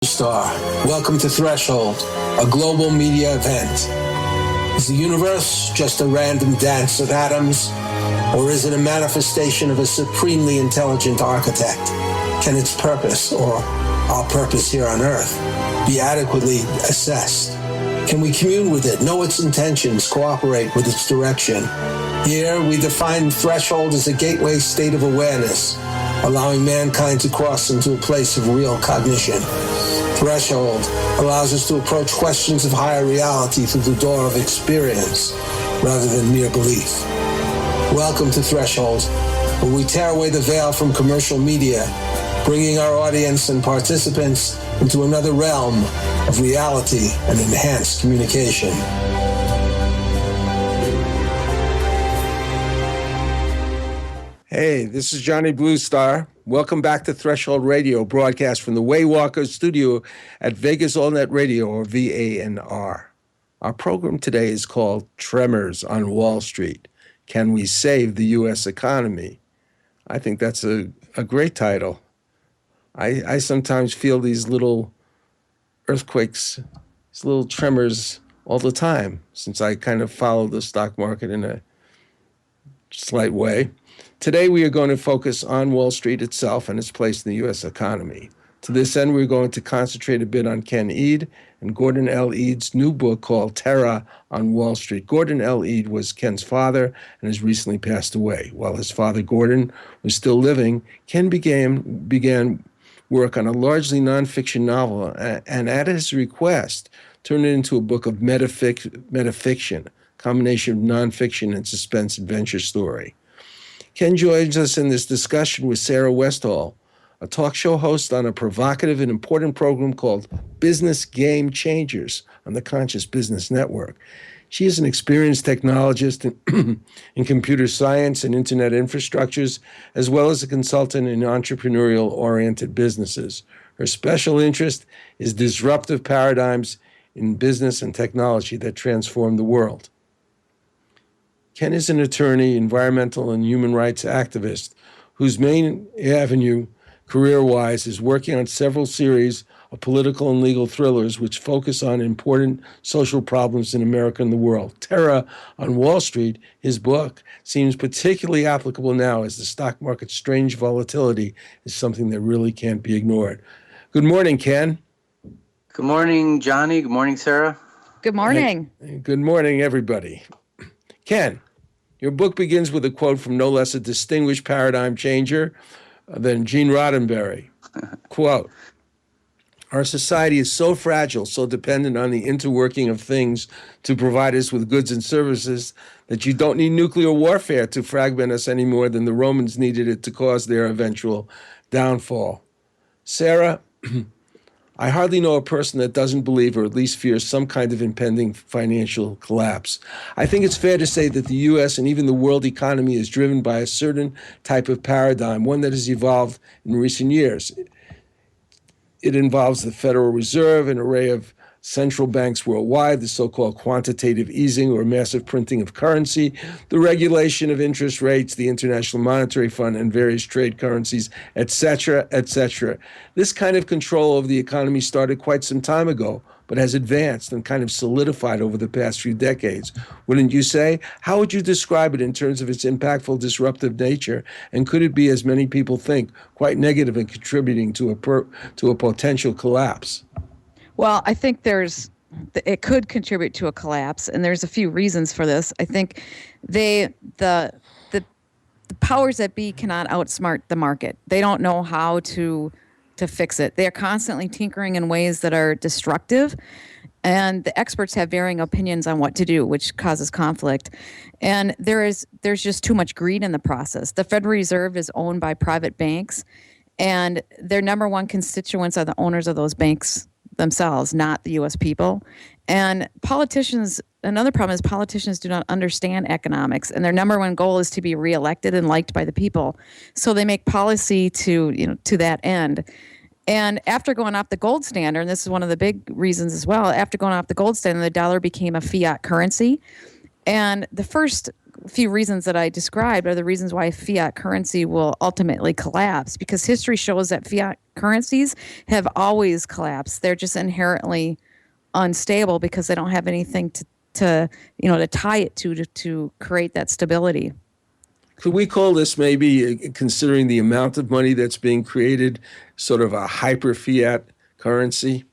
Star. Welcome to Threshold, a global media event. Is the universe just a random dance of atoms, or is it a manifestation of a supremely intelligent architect? Can its purpose, or our purpose here on Earth, be adequately assessed? Can we commune with it, know its intentions, cooperate with its direction? Here, we define Threshold as a gateway state of awareness, allowing mankind to cross into a place of real cognition. Threshold allows us to approach questions of higher reality through the door of experience rather than mere belief. Welcome to Threshold, where we tear away the veil from commercial media, bringing our audience and participants into another realm of reality and enhanced communication. Hey, this is Johnny Blue Star. Welcome back to Threshold Radio, broadcast from the Waywalker studio at Vegas All Net Radio, or VANR. Our program today is called Tremors on Wall Street. Can we save the U.S. economy? I think that's a great title. I sometimes feel these little earthquakes, these little tremors all the time, since I kind of follow the stock market in a slight way. Today, we are going to focus on Wall Street itself and its place in the U.S. economy. To this end, we're going to concentrate a bit on Ken Eade and Gordon L. Eade's new book called Terror on Wall Street. Gordon L. Eade was Ken's father and has recently passed away. While his father, Gordon, was still living, Ken began work on a largely nonfiction novel, and at his request, turned it into a book of metafiction, a combination of nonfiction and suspense adventure story. Ken joins us in this discussion with Sarah Westall, a talk show host on a provocative and important program called Business Game Changers on the Conscious Business Network. She is an experienced technologist in computer science and internet infrastructures, as well as a consultant in entrepreneurial-oriented businesses. Her special interest is disruptive paradigms in business and technology that transform the world. Ken is an attorney, environmental and human rights activist whose main avenue, career-wise, is working on several series of political and legal thrillers which focus on important social problems in America and the world. Terror on Wall Street, his book, seems particularly applicable now as the stock market's strange volatility is something that really can't be ignored. Good morning, Ken. Good morning, Johnny. Good morning, Sarah. Good morning. Good morning, everybody. Ken, your book begins with a quote from no less a distinguished paradigm changer than Gene Roddenberry. Quote, "Our society is so fragile, so dependent on the interworking of things to provide us with goods and services that you don't need nuclear warfare to fragment us any more than the Romans needed it to cause their eventual downfall." Sarah, I hardly know a person that doesn't believe or at least fears some kind of impending financial collapse. I think it's fair to say that the U.S. and even the world economy is driven by a certain type of paradigm, one that has evolved in recent years. It involves the Federal Reserve, an array of central banks worldwide, the so-called quantitative easing or massive printing of currency, the regulation of interest rates, the International Monetary Fund, and various trade currencies, etc., etc. This kind of control over the economy started quite some time ago, but has advanced and kind of solidified over the past few decades. Wouldn't you say? How would you describe it in terms of its impactful, disruptive nature? And could it be, as many people think, quite negative and contributing to a potential collapse? Well, I think it could contribute to a collapse, and there's a few reasons for this. I think the powers that be cannot outsmart the market. They don't know how to fix it. They are constantly tinkering in ways that are destructive, and the experts have varying opinions on what to do, which causes conflict. And there's just too much greed in the process. The Federal Reserve is owned by private banks, and their number one constituents are the owners of those banks themselves, not the U.S. people. And politicians, another problem is politicians do not understand economics, and their number one goal is to be reelected and liked by the people. So they make policy to that end. And after going off the gold standard, and this is one of the big reasons as well, after going off the gold standard, the dollar became a fiat currency. And the first few reasons that I described are the reasons why fiat currency will ultimately collapse, because history shows that fiat currencies have always collapsed. They're just inherently unstable because they don't have anything to tie it to create that stability. Could we call this maybe, considering the amount of money that's being created, sort of a hyper fiat currency?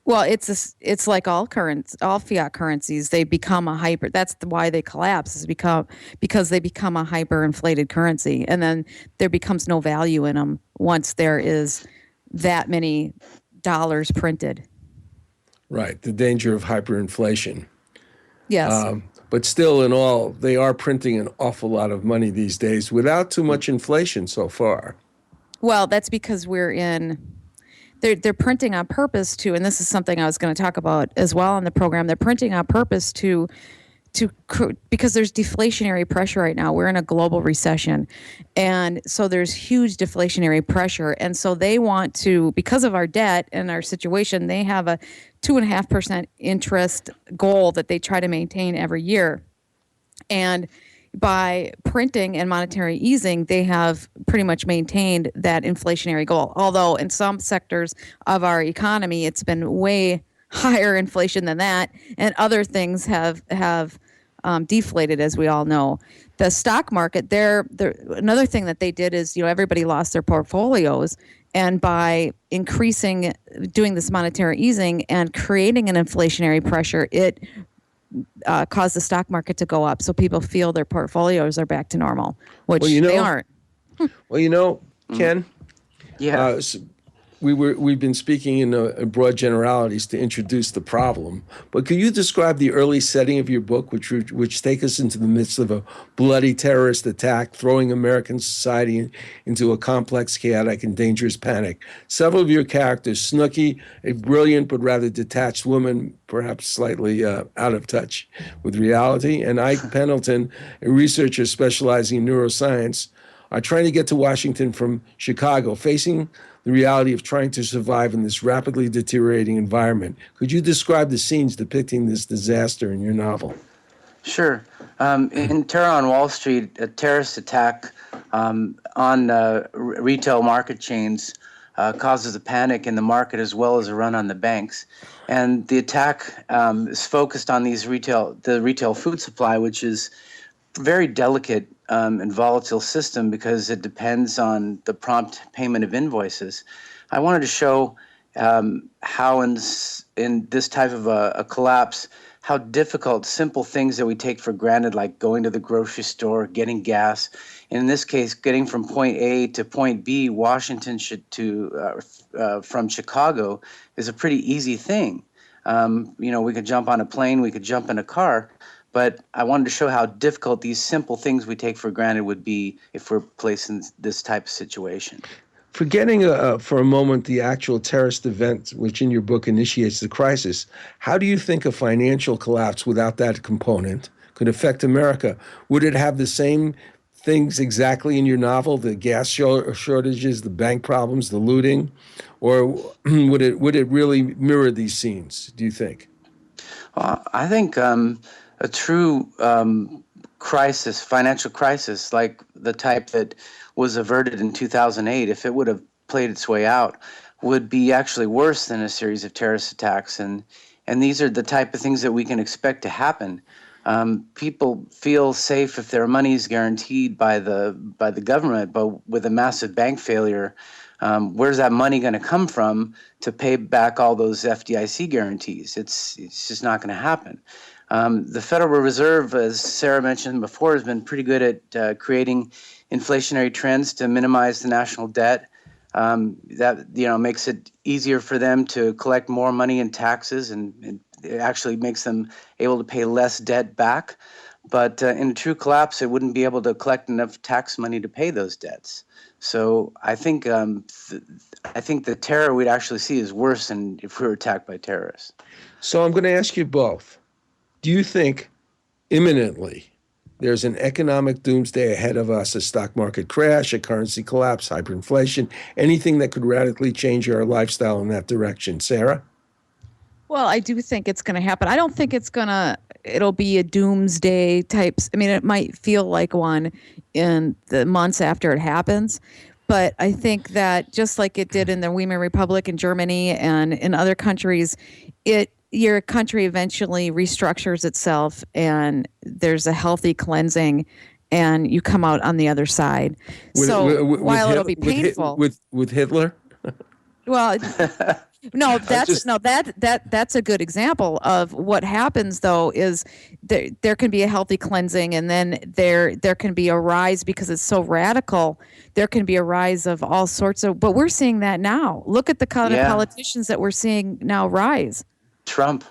Well, it's like all fiat currencies. They become a hyper. That's why they collapse. Because they become a hyperinflated currency, and then there becomes no value in them once there is that many dollars printed. Right, the danger of hyperinflation. Yes. But still, in all, they are printing an awful lot of money these days without too much inflation so far. Well, that's because they're printing on purpose to, and this is something I was going to talk about as well in the program. They're printing on purpose because there's deflationary pressure right now. We're in a global recession, and so there's huge deflationary pressure. And so they want to, because of our debt and our situation, they have a 2.5% interest goal that they try to maintain every year. And by printing and monetary easing, they have pretty much maintained that inflationary goal. Although in some sectors of our economy, it's been way higher inflation than that, and other things have deflated, as we all know. The stock market, another thing that they did is, everybody lost their portfolios, and by doing this monetary easing and creating an inflationary pressure, it caused the stock market to go up, so people feel their portfolios are back to normal, which they aren't. Well, Ken, Yeah. we've been speaking in broad generalities to introduce the problem, but could you describe the early setting of your book, which take us into the midst of a bloody terrorist attack, throwing American society into a complex, chaotic, and dangerous panic? Several of your characters, Snooky, a brilliant but rather detached woman, perhaps slightly out of touch with reality, and Ike Pendleton, a researcher specializing in neuroscience, are trying to get to Washington from Chicago, facing the reality of trying to survive in this rapidly deteriorating environment. Could you describe the scenes depicting this disaster in your novel? Sure. In Terror on Wall Street, a terrorist attack on retail market chains causes a panic in the market as well as a run on the banks. And the attack is focused on the retail food supply, which is very delicate and volatile system because it depends on the prompt payment of invoices. I wanted to show how in this type of a collapse, how difficult simple things that we take for granted, like going to the grocery store, getting gas, and in this case, getting from point A to point B, Washington from Chicago, is a pretty easy thing. We could jump on a plane, we could jump in a car, but I wanted to show how difficult these simple things we take for granted would be if we're placed in this type of situation. Forgetting for a moment the actual terrorist event, which in your book initiates the crisis, how do you think a financial collapse without that component could affect America? Would it have the same things exactly in your novel, the gas shortages, the bank problems, the looting, or would it really mirror these scenes, do you think? I think a true crisis, financial crisis, like the type that was averted in 2008, if it would have played its way out, would be actually worse than a series of terrorist attacks. And these are the type of things that we can expect to happen. People feel safe if their money is guaranteed by the government, but with a massive bank failure, where's that money going to come from to pay back all those FDIC guarantees? It's just not going to happen. The Federal Reserve, as Sarah mentioned before, has been pretty good at creating inflationary trends to minimize the national debt. That makes it easier for them to collect more money in taxes, and it actually makes them able to pay less debt back. But in a true collapse, it wouldn't be able to collect enough tax money to pay those debts. So I think the terror we'd actually see is worse than if we were attacked by terrorists. So I'm going to ask you both. Do you think imminently there's an economic doomsday ahead of us, a stock market crash, a currency collapse, hyperinflation, anything that could radically change our lifestyle in that direction? Sarah? Well, I do think it's going to happen. I don't think it'll be a doomsday type. I mean, it might feel like one in the months after it happens, But I think that just like it did in the Weimar Republic in Germany and in other countries, your country eventually restructures itself and there's a healthy cleansing and you come out on the other side. While it'll be painful with Hitler. Well, no, that's a good example of what happens though is there can be a healthy cleansing and then there can be a rise because it's so radical. There can be a rise of all sorts of, but we're seeing that now. Look at the kind of politicians that we're seeing now rise. Trump.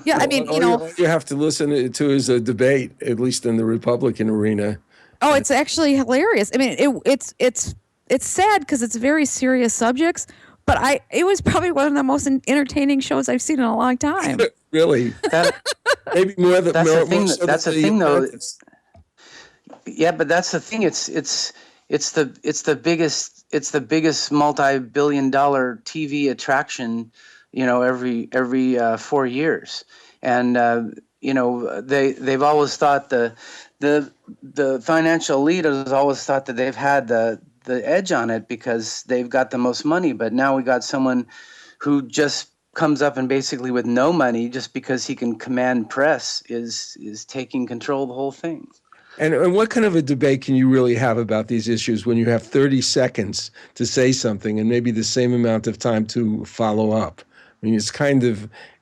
Yeah, I mean, all you have to listen to is a debate, at least in the Republican arena. Oh, it's actually hilarious. I mean, it's sad because it's very serious subjects. But it was probably one of the most entertaining shows I've seen in a long time. Really? Maybe more than that's more, the thing. That's the thing, though. Yeah, but that's the thing. It's the biggest multi-billion-dollar TV attraction, every 4 years, and they've always thought the financial elite has always thought that they've had the edge on it because they've got the most money. But now we got someone who just comes up and basically with no money just because he can command press is taking control of the whole thing. And what kind of a debate can you really have about these issues when you have 30 seconds to say something and maybe the same amount of time to follow up? I mean,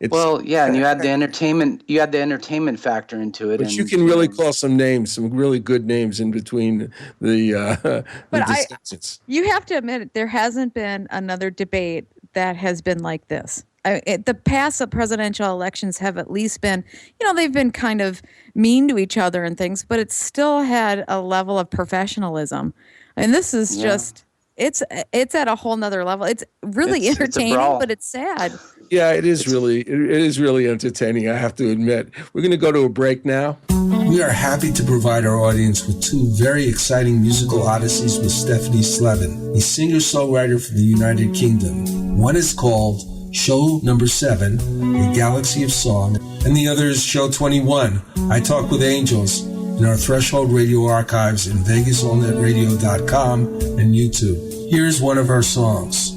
well, yeah, and you add the entertainment factor into it. But you can really call some names, some really good names in between the discussions. You have to admit, there hasn't been another debate that has been like this. The past presidential elections have at least been, they've been kind of mean to each other and things, but it's still had a level of professionalism. And this is just... It's at a whole nother level. It's really entertaining, but it's sad. Yeah, it is really entertaining, I have to admit. We're going to go to a break now. We are happy to provide our audience with two very exciting musical odysseys with Stephanie Slevin, a singer-songwriter from the United Kingdom. One is called Show Number 7, A Galaxy of Song, and the other is Show 21, I Talk with Angels, in our Threshold Radio archives in VegasAllNetRadio.com and YouTube. Here's one of our songs.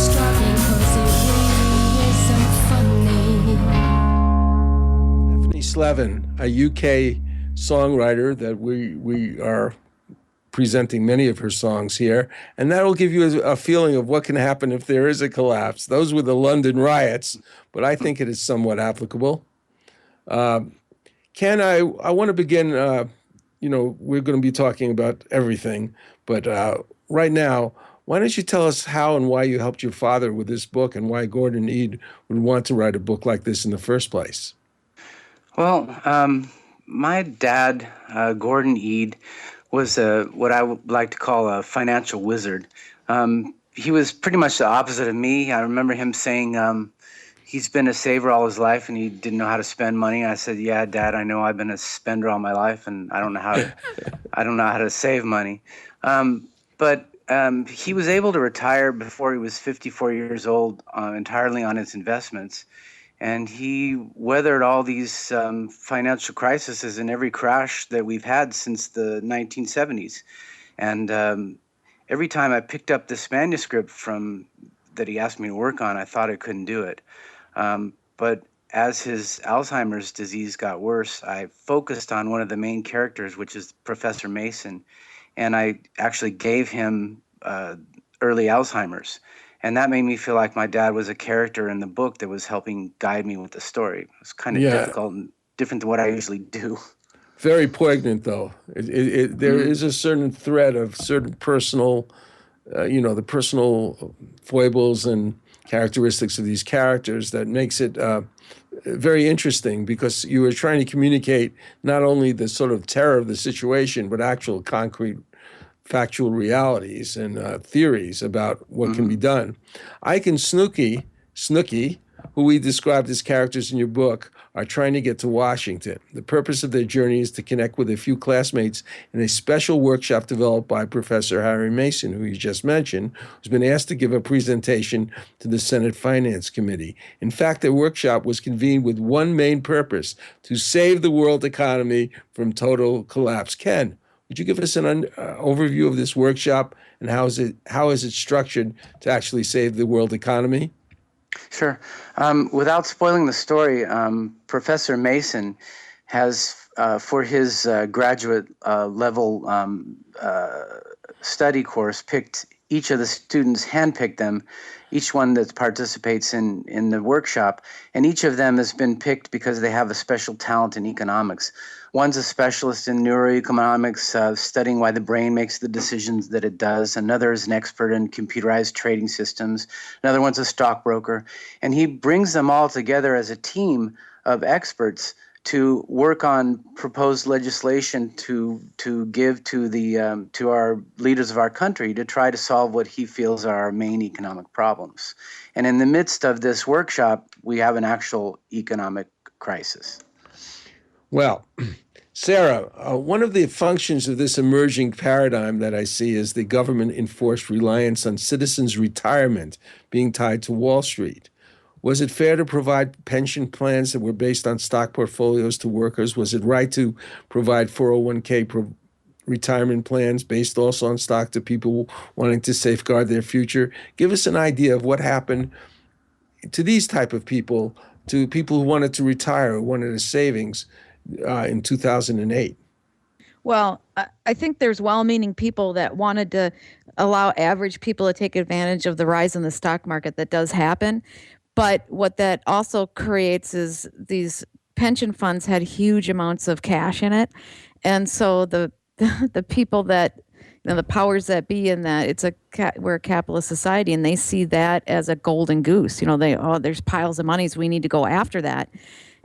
Struggling, 'cause Slevin, a UK songwriter that we are presenting many of her songs here, and that'll give you a feeling of what can happen if there is a collapse. Those were the London riots, but I think it is somewhat applicable. Ken, I want to begin, we're going to be talking about everything, but right now, why don't you tell us how and why you helped your father with this book and why Gordon Eade would want to write a book like this in the first place? Well, my dad, Gordon Eade, was what I would like to call a financial wizard. He was pretty much the opposite of me. I remember him saying he's been a saver all his life and he didn't know how to spend money. I said, "Yeah, Dad, I know I've been a spender all my life and I don't know how to save money." But he was able to retire before he was 54 years old entirely on his investments. And he weathered all these financial crises and every crash that we've had since the 1970s. And every time I picked up this manuscript that he asked me to work on, I thought I couldn't do it. But as his Alzheimer's disease got worse, I focused on one of the main characters, which is Professor Mason. And I actually gave him early Alzheimer's. And that made me feel like my dad was a character in the book that was helping guide me with the story. It was kind of difficult and different than what I usually do. Very poignant, though. There is a certain thread of certain personal, the personal foibles and characteristics of these characters that makes it very interesting because you were trying to communicate not only the sort of terror of the situation, but actual concrete factual realities and theories about what can be done. Ike and Snooky, who we described as characters in your book, are trying to get to Washington. The purpose of their journey is to connect with a few classmates in a special workshop developed by Professor Harry Mason, who you just mentioned, who's been asked to give a presentation to the Senate Finance Committee. In fact, their workshop was convened with one main purpose: to save the world economy from total collapse. Ken, would you give us an overview of this workshop and how is it structured to actually save the world economy? Sure. Without spoiling the story, Professor Mason has, for his graduate level study course, picked each of the students, handpicked them, each one that participates in the workshop, and each of them has been picked because they have a special talent in economics. One's a specialist in neuroeconomics, studying why the brain makes the decisions that it does. Another is an expert in computerized trading systems. Another one's a stockbroker. And he brings them all together as a team of experts to work on proposed legislation to give to our leaders of our country to try to solve what he feels are our main economic problems. And in the midst of this workshop, we have an actual economic crisis. Well, Sarah, one of the functions of this emerging paradigm that I see is the government-enforced reliance on citizens' retirement being tied to Wall Street. Was it fair to provide pension plans that were based on stock portfolios to workers? Was it right to provide 401k retirement plans based also on stock to people wanting to safeguard their future? Give us an idea of what happened to these type of people, to people who wanted to retire, who wanted a savings in 2008. Well, I think there's well-meaning people that wanted to allow average people to take advantage of the rise in the stock market that does happen. But what that also creates is these pension funds had huge amounts of cash in it. And so the people that, the powers that be in that, we're a capitalist society, and they see that as a golden goose. There's piles of monies, we need to go after that.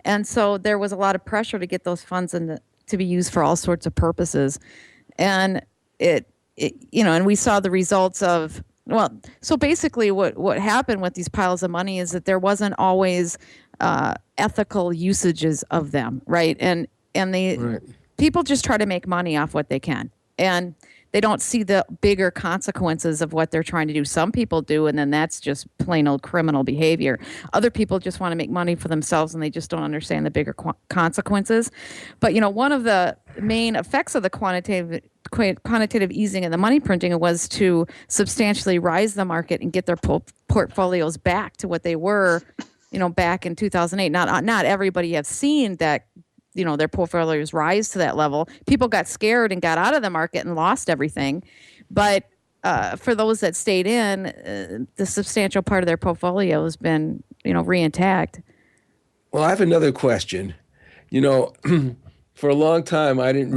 And so there was a lot of pressure to get those funds to be used for all sorts of purposes. And and we saw the results of, so basically what happened with these piles of money is that there wasn't always ethical usages of them, right? And people just try to make money off what they can. And they don't see the bigger consequences of what they're trying to do. Some people do, and then that's just plain old criminal behavior. Other people just want to make money for themselves, and they just don't understand the bigger consequences. But, one of the main effects of the quantitative easing and the money printing was to substantially rise the market and get their portfolios back to what they were, back in 2008. Not everybody have seen that their portfolios rise to that level. People got scared and got out of the market and lost everything. But for those that stayed in, the substantial part of their portfolio has been, re-intact. Well, I have another question. For a long time, I didn't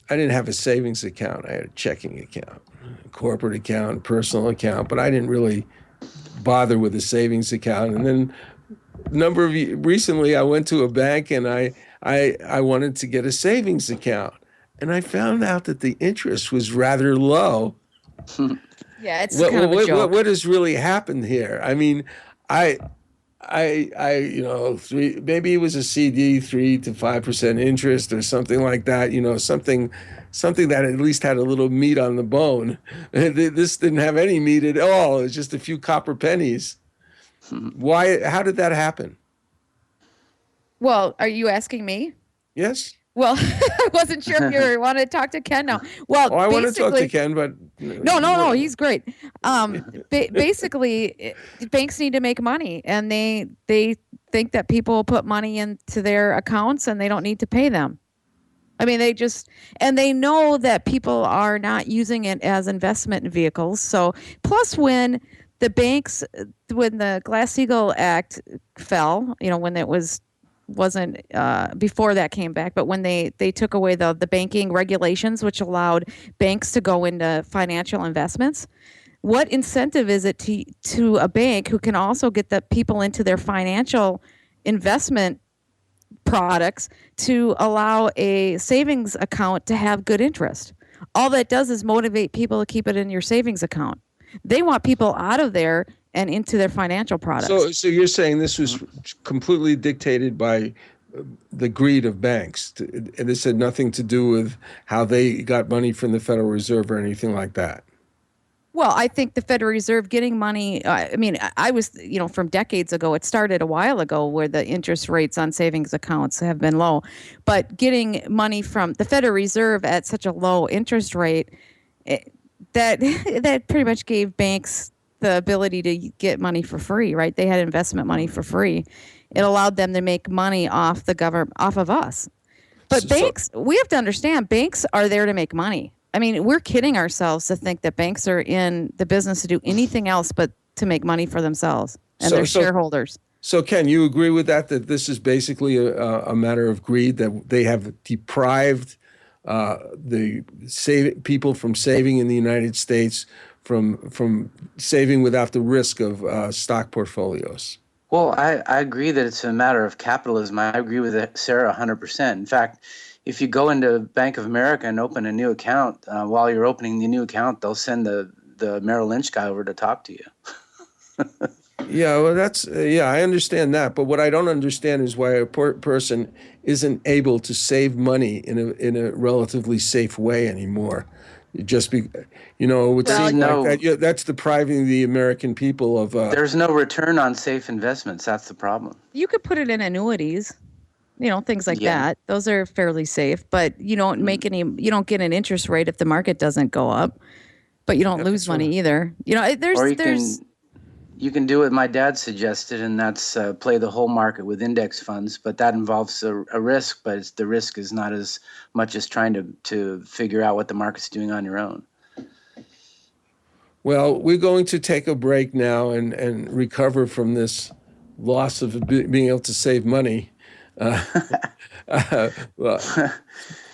have a savings account. I had a checking account, a corporate account, personal account, but I didn't really bother with a savings account. And then recently I went to a bank and I wanted to get a savings account. And I found out that the interest was rather low. Yeah, it's kind of a joke. What has really happened here? I mean, maybe it was a CD, 3 to 5% interest or something like that. Something that at least had a little meat on the bone. This didn't have any meat at all. It was just a few copper pennies. Why? How did that happen? Well, are you asking me? Yes. Well, I wasn't sure if you wanted to talk to Ken now. Well, I want to talk to Ken, but no, he's great. Basically, banks need to make money, and they think that people put money into their accounts and they don't need to pay them. I mean, they know that people are not using it as investment vehicles. So, plus when the Glass-Steagall Act fell, when it wasn't before that came back, but when they took away the banking regulations, which allowed banks to go into financial investments, what incentive is it to a bank who can also get the people into their financial investment products to allow a savings account to have good interest? All that does is motivate people to keep it in your savings account. They want people out of there and into their financial products. So you're saying this was completely dictated by the greed of banks, and this had nothing to do with how they got money from the Federal Reserve or anything like that? Well, I think the Federal Reserve getting money, I was, from decades ago, it started a while ago where the interest rates on savings accounts have been low. But getting money from the Federal Reserve at such a low interest rate, that pretty much gave banks the ability to get money for free, right? They had investment money for free. It allowed them to make money off the government, off of us. But banks, we have to understand, banks are there to make money. I mean, we're kidding ourselves to think that banks are in the business to do anything else but to make money for themselves and their shareholders. So, Ken, you agree with that this is basically a matter of greed, that they have deprived people from saving in the United States, from saving without the risk of stock portfolios? Well, I agree that it's a matter of capitalism. I agree with Sarah 100%. In fact, if you go into Bank of America and open a new account, while you're opening the new account, they'll send the Merrill Lynch guy over to talk to you. Yeah, well, I understand that. But what I don't understand is why a person isn't able to save money in a relatively safe way anymore. It would seem like that, that's depriving the American people of. There's no return on safe investments. That's the problem. You could put it in annuities, things like that. Those are fairly safe, but you don't you don't get an interest rate if the market doesn't go up, but you don't lose money either. You can do what my dad suggested, and that's play the whole market with index funds, but that involves a risk, but the risk is not as much as trying to figure out what the market's doing on your own. Well, we're going to take a break now and recover from this loss of being able to save money.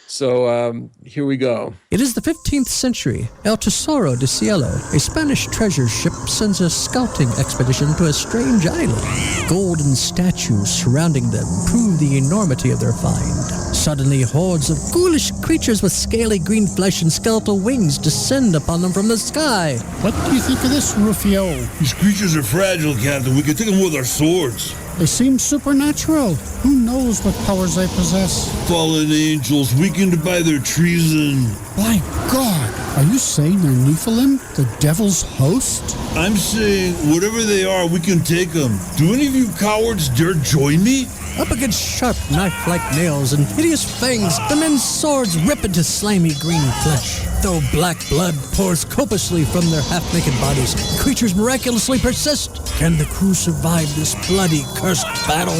So here we go. It is the 15th century. El Tesoro de Cielo, a Spanish treasure ship, sends a scouting expedition to a strange island. Golden statues surrounding them prove the enormity of their find. Suddenly, hordes of ghoulish creatures with scaly green flesh and skeletal wings descend upon them from the sky. What do you think of this, Rufio? These creatures are fragile, Captain. We can take them with our swords. They seem supernatural. Who knows what powers they possess? Fallen angels, weakened by their treason. My God! Are you saying they're Nephilim, the devil's host? I'm saying, whatever they are, we can take them. Do any of you cowards dare join me? Up against sharp knife-like nails and hideous fangs, the men's swords rip into slimy green flesh. Though black blood pours copiously from their half-naked bodies, creatures miraculously persist. Can the crew survive this bloody, cursed battle?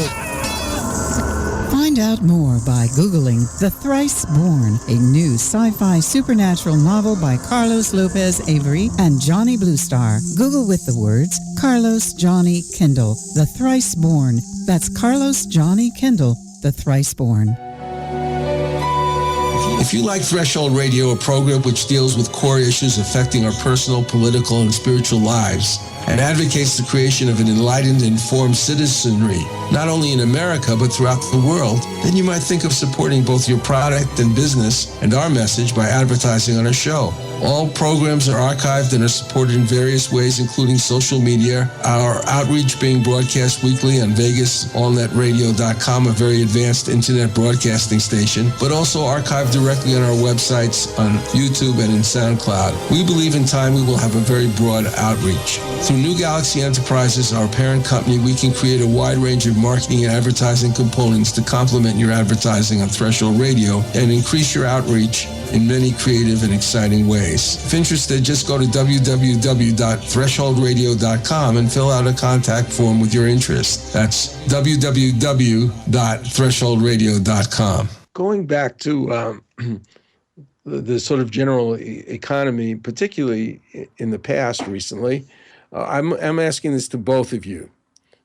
Find out more by Googling The Thrice Born, a new sci-fi supernatural novel by Carlos Lopez Avery and Johnny Bluestar. Google with the words Carlos Johnny Kindle, The Thrice Born. That's Carlos Johnny Kindle, The Thrice Born. If you like Threshold Radio, a program which deals with core issues affecting our personal, political, and spiritual lives, and advocates the creation of an enlightened, informed citizenry, not only in America, but throughout the world, then you might think of supporting both your product and business and our message by advertising on our show. All programs are archived and are supported in various ways, including social media, our outreach being broadcast weekly on VegasAllNetRadio.com, a very advanced internet broadcasting station, but also archived directly on our websites on YouTube and in SoundCloud. We believe in time we will have a very broad outreach. Through New Galaxy Enterprises, our parent company, we can create a wide range of marketing and advertising components to complement your advertising on Threshold Radio and increase your outreach in many creative and exciting ways. If interested, just go to www.thresholdradio.com and fill out a contact form with your interest. That's www.thresholdradio.com. Going back to the sort of general economy, particularly in the past recently, I'm asking this to both of you.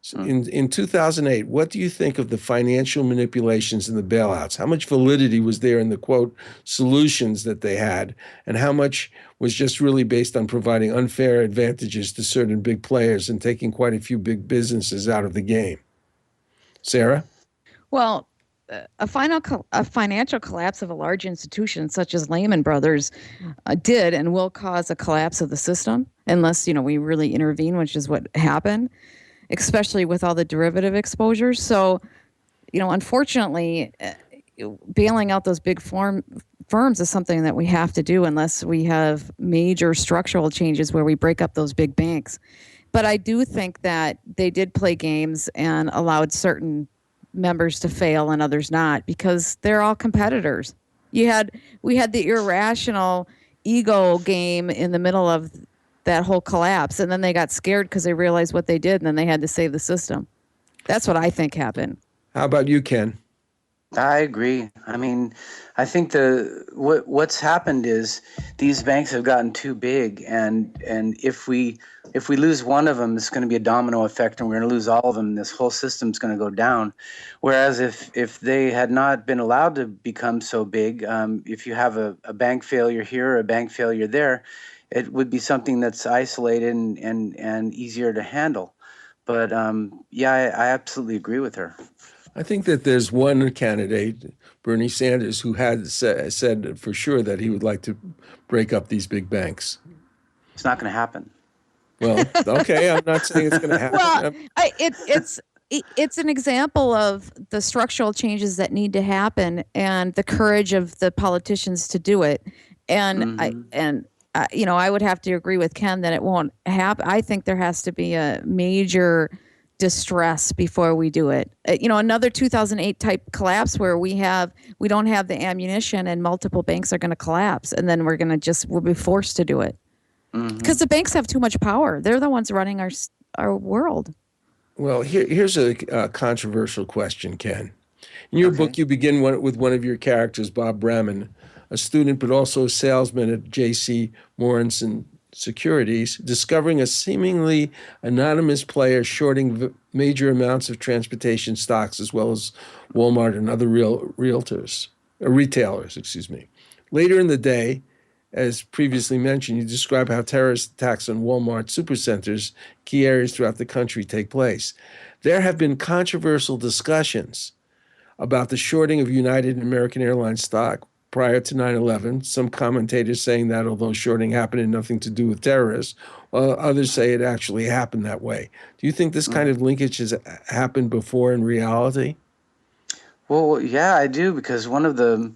So in 2008, what do you think of the financial manipulations and the bailouts? How much validity was there in the, quote, solutions that they had, and how much was just really based on providing unfair advantages to certain big players and taking quite a few big businesses out of the game? Sarah? Well, a financial collapse of a large institution such as Lehman Brothers did and will cause a collapse of the system unless, we really intervene, which is what happened, especially with all the derivative exposures. So, unfortunately, bailing out those big firms is something that we have to do unless we have major structural changes where we break up those big banks. But I do think that they did play games and allowed certain members to fail and others not, because they're all competitors. We had the irrational ego game in the middle of that whole collapse, and then they got scared because they realized what they did, and then they had to save the system. That's what I think happened. How about you, Ken? I agree. I mean, I think what's happened is these banks have gotten too big, and if we lose one of them, it's going to be a domino effect, and we're going to lose all of them. This whole system's going to go down. Whereas if they had not been allowed to become so big, if you have a bank failure here or a bank failure there, it would be something that's isolated and easier to handle. But yeah, I absolutely agree with her. I think that there's one candidate, Bernie Sanders, who had said for sure that he would like to break up these big banks. It's not going to happen. Well, okay, I'm not saying it's going to happen. Well, it's an example of the structural changes that need to happen and the courage of the politicians to do it. And I would have to agree with Ken that it won't happen. I think there has to be a major distress before we do it. Another 2008 type collapse where we don't have the ammunition and multiple banks are going to collapse, and then we'll be forced to do it because the banks have too much power. They're the ones running our world. Well, here's a controversial question, Ken. In your book, you begin with one of your characters, Bob Braman, a student but also a salesman at J.C. Morrison Securities, discovering a seemingly anonymous player shorting major amounts of transportation stocks as well as Walmart and other retailers. Later in the day, as previously mentioned, you describe how terrorist attacks on Walmart supercenters, key areas throughout the country, take place. There have been controversial discussions about the shorting of United and American Airlines stock prior to 9/11, some commentators saying that although shorting happened, it had nothing to do with terrorists, while others say it actually happened that way. Do you think this kind of linkage has happened before in reality? Well, yeah, I do, because one of the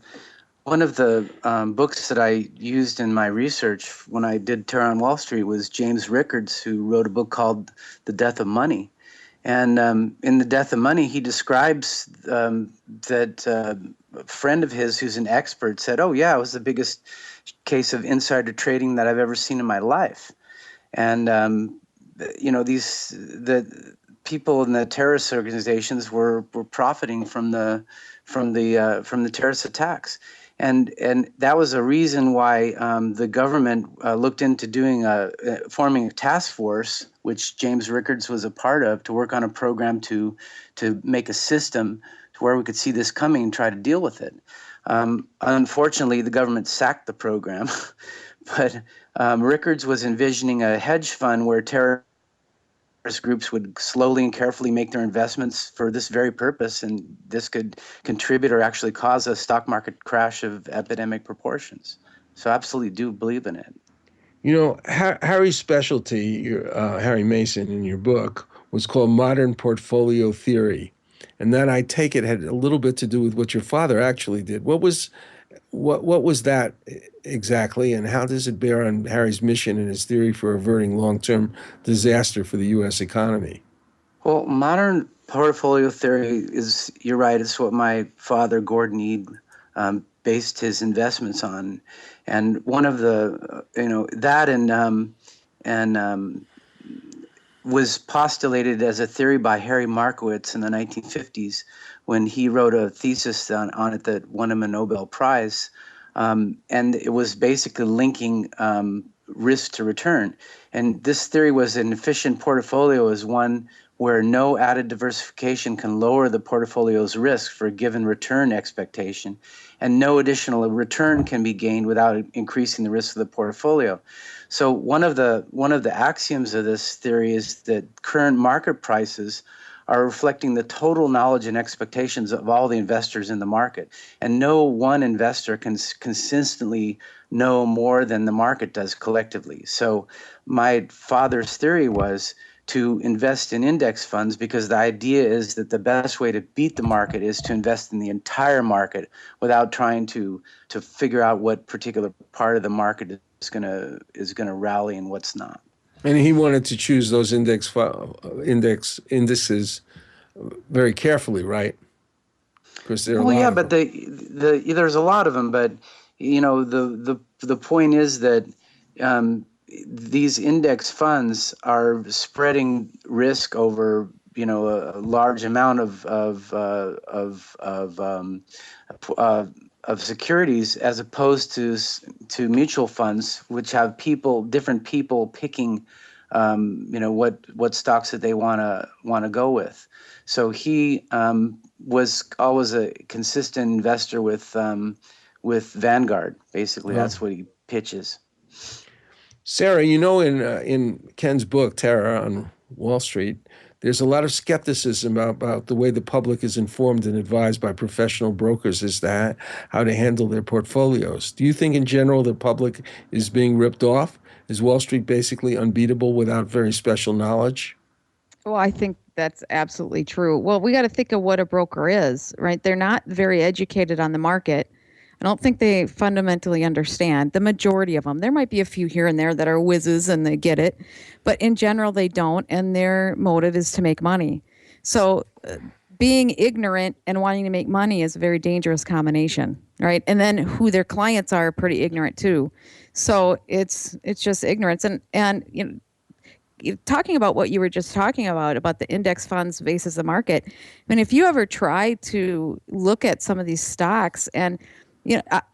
books that I used in my research when I did Terror on Wall Street was James Rickards, who wrote a book called The Death of Money. And in The Death of Money, he describes that a friend of his who's an expert said, oh, yeah, it was the biggest case of insider trading that I've ever seen in my life. And, people in the terrorist organizations were profiting from the terrorist attacks. And that was a reason why the government looked into forming a task force, which James Rickards was a part of, to work on a program to make a system to where we could see this coming and try to deal with it. Unfortunately, the government sacked the program, but Rickards was envisioning a hedge fund where terrorist groups would slowly and carefully make their investments for this very purpose, and this could contribute or actually cause a stock market crash of epidemic proportions. So I absolutely do believe in it. You know, Harry's specialty, Harry Mason, in your book, was called modern portfolio theory. And that, I take it, had a little bit to do with what your father actually did. What was that exactly, and how does it bear on Harry's mission and his theory for averting long-term disaster for the U.S. economy? Well, modern portfolio theory is, you're right, it's what my father, Gordon Eade, based his investments on. And one of the, that was postulated as a theory by Harry Markowitz in the 1950s when he wrote a thesis on it that won him a Nobel Prize. And it was basically linking risk to return. And this theory was an efficient portfolio as one where no added diversification can lower the portfolio's risk for a given return expectation, and no additional return can be gained without increasing the risk of the portfolio. So one of the axioms of this theory is that current market prices are reflecting the total knowledge and expectations of all the investors in the market. And no one investor can consistently know more than the market does collectively. So my father's theory was to invest in index funds because the idea is that the best way to beat the market is to invest in the entire market without trying to figure out what particular part of the market is gonna rally and what's not. And he wanted to choose those indices very carefully, right? Because there are but there's a lot of them. But the point is that these index funds are spreading risk over a large amount of securities, as opposed to mutual funds, which have different people picking what stocks that they want to go with. So he was always a consistent investor with Vanguard. Basically, that's what he pitches. Sarah, in Ken's book, Terror on Wall Street, there's a lot of skepticism about the way the public is informed and advised by professional brokers as to how to handle their portfolios. Do you think in general the public is being ripped off? Is Wall Street basically unbeatable without very special knowledge? Well, I think that's absolutely true. Well, we got to think of what a broker is, right? They're not very educated on the market. I don't think they fundamentally understand. The majority of them, there might be a few here and there that are whizzes and they get it, but in general they don't, and their motive is to make money. So being ignorant and wanting to make money is a very dangerous combination, right? And then who their clients are pretty ignorant too. So it's just ignorance. And talking about what you were just talking about the index funds versus the market. I mean, if you ever try to look at some of these stocks, and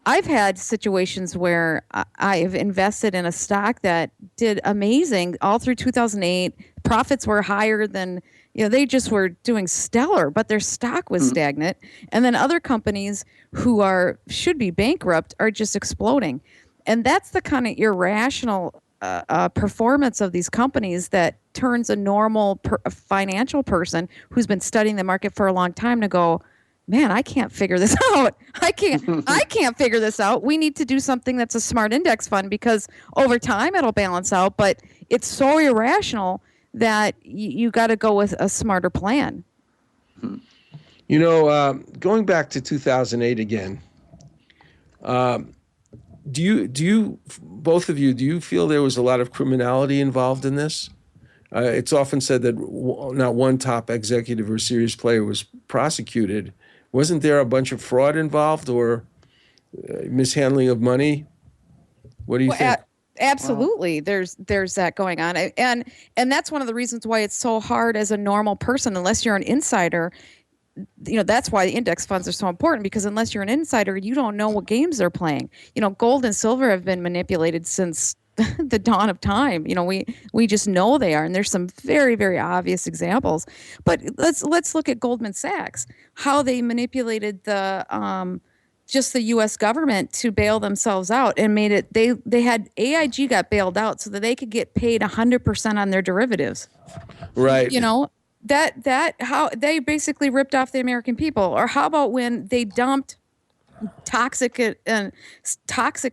I've had situations where I've invested in a stock that did amazing all through 2008. Profits were higher than, they just were doing stellar, but their stock was stagnant. And then other companies who should be bankrupt are just exploding. And that's the kind of irrational performance of these companies that turns a normal financial person who's been studying the market for a long time to go, man, I can't figure this out. I can't figure this out. We need to do something that's a smart index fund because over time it'll balance out. But it's so irrational that you got to go with a smarter plan. Going back to 2008 again, do you both of you, do you feel there was a lot of criminality involved in this? It's often said that not one top executive or serious player was prosecuted. Wasn't there a bunch of fraud involved or mishandling of money? What do you think? Absolutely. There's that going on. And that's one of the reasons why it's so hard as a normal person, unless you're an insider. That's why the index funds are so important, because unless you're an insider, you don't know what games they're playing. Gold and silver have been manipulated since the dawn of time. We just know they are, and there's some very, very obvious examples. But let's look at Goldman Sachs, how they manipulated just the U.S. government to bail themselves out, and made it. They had AIG got bailed out so that they could get paid 100% on their derivatives. Right. That how they basically ripped off the American people. Or how about when they dumped toxic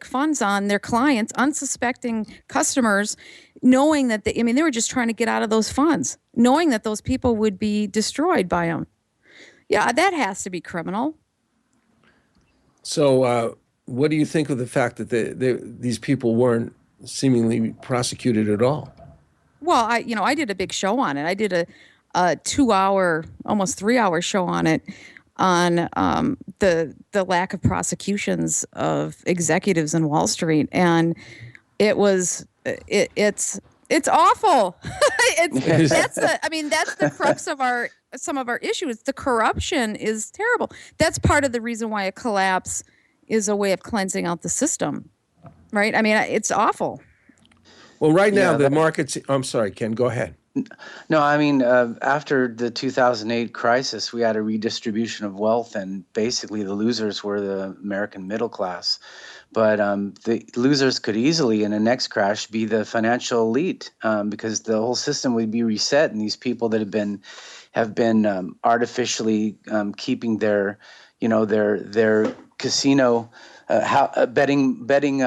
funds on their clients, unsuspecting customers, knowing that they were just trying to get out of those funds, knowing that those people would be destroyed by them. Yeah, that has to be criminal. So, what do you think of the fact that these people weren't seemingly prosecuted at all? Well, I did a big show on it. I did a 2-hour, almost 3-hour show on it, on the lack of prosecutions of executives in Wall Street, and it's awful. That's the crux of some of our issues. The corruption is terrible. That's part of the reason why a collapse is a way of cleansing out the system, right? It's awful. Well, right now the markets. I'm sorry, Ken. Go ahead. No, after the 2008 crisis, we had a redistribution of wealth, and basically the losers were the American middle class. But the losers could easily, in a next crash, be the financial elite, because the whole system would be reset, and these people that have been artificially keeping their casino betting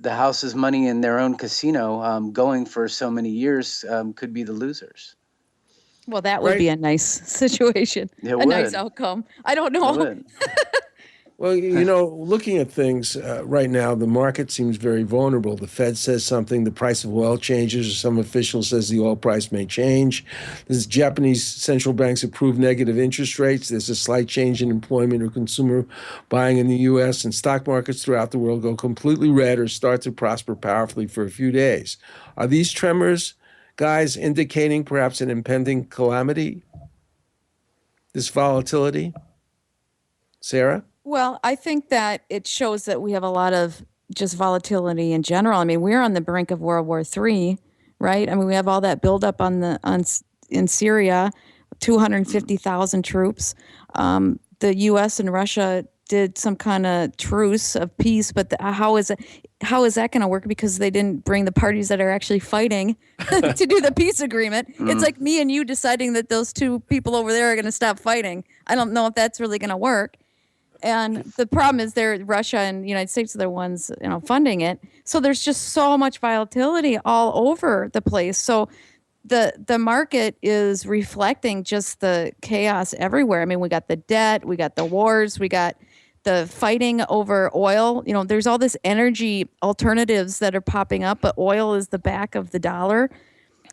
the house's money in their own casino going for so many years could be the losers. Well, that would be a nice situation, nice outcome. I don't know. Well, looking at things right now, the market seems very vulnerable. The Fed says something, the price of oil changes, or some official says the oil price may change. There's Japanese central banks approve negative interest rates. There's a slight change in employment or consumer buying in the U.S., and stock markets throughout the world go completely red or start to prosper powerfully for a few days. Are these tremors, guys, indicating perhaps an impending calamity? This volatility? Sarah? Well, I think that it shows that we have a lot of just volatility in general. We're on the brink of World War III, right? We have all that buildup in Syria, 250,000 troops. The U.S. and Russia did some kind of truce of peace, but how is that going to work? Because they didn't bring the parties that are actually fighting to do the peace agreement. It's like me and you deciding that those two people over there are going to stop fighting. I don't know if that's really going to work. And the problem is Russia and the United States are the ones, funding it. So there's just so much volatility all over the place. So the market is reflecting just the chaos everywhere. We got the debt, we got the wars, we got the fighting over oil. There's all this energy alternatives that are popping up, but oil is the back of the dollar.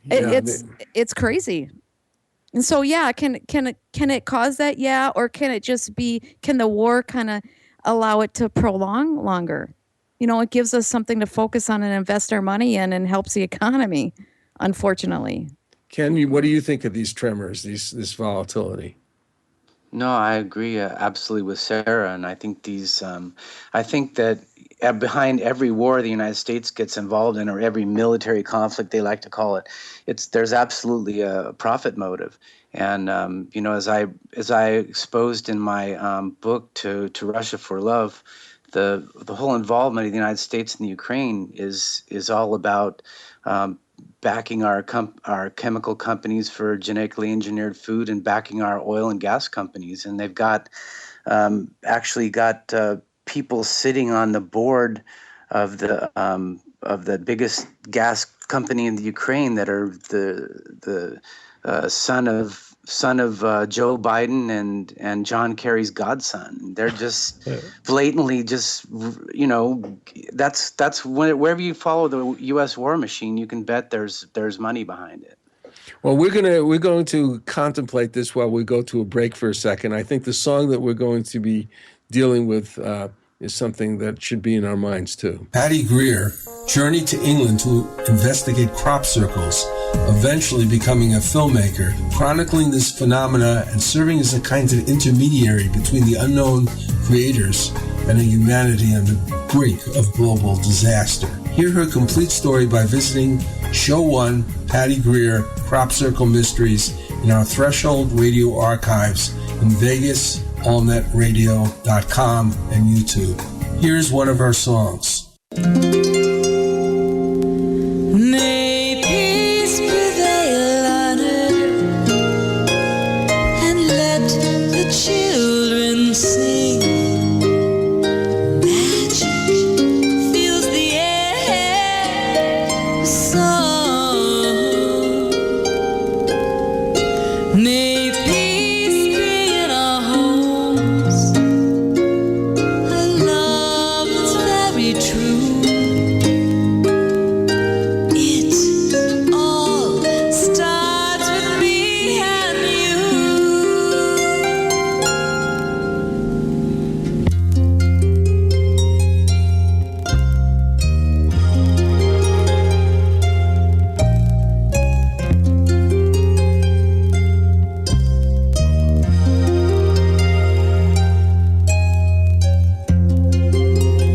It's crazy. And so, can it cause that? Yeah. Or can it just be, can the war kind of allow it to prolong longer? It gives us something to focus on and invest our money in, and helps the economy, unfortunately. Ken, what do you think of these tremors, this volatility? No, I agree absolutely with Sarah, and I think I think that behind every war the United States gets involved in, or every military conflict they like to call it, there's absolutely a profit motive. And as I exposed in my book to Russia for Love, the whole involvement of the United States in the Ukraine is all about backing our chemical companies for genetically engineered food, and backing our oil and gas companies. And they've got people sitting on the board of the biggest gas company in the Ukraine that are the son of Joe Biden and John Kerry's godson. They're just blatantly that's wherever you follow the U.S. war machine, you can bet there's money behind it. Well, we're going to contemplate this while we go to a break for a second. I think the song that we're going to be dealing with is something that should be in our minds too. Patty Greer journeyed to England to investigate crop circles, eventually becoming a filmmaker, chronicling this phenomena and serving as a kind of intermediary between the unknown creators and a humanity on the brink of global disaster. Hear her complete story by visiting Show 1, Patty Greer, Crop Circle Mysteries, in our Threshold Radio archives in Vegas, allnetradio.com, and YouTube. Here's one of her songs. May peace prevail on earth, and let the children sing. Magic fills the air with song. May peace be in our homes, a love that's very true. It all starts with me and you.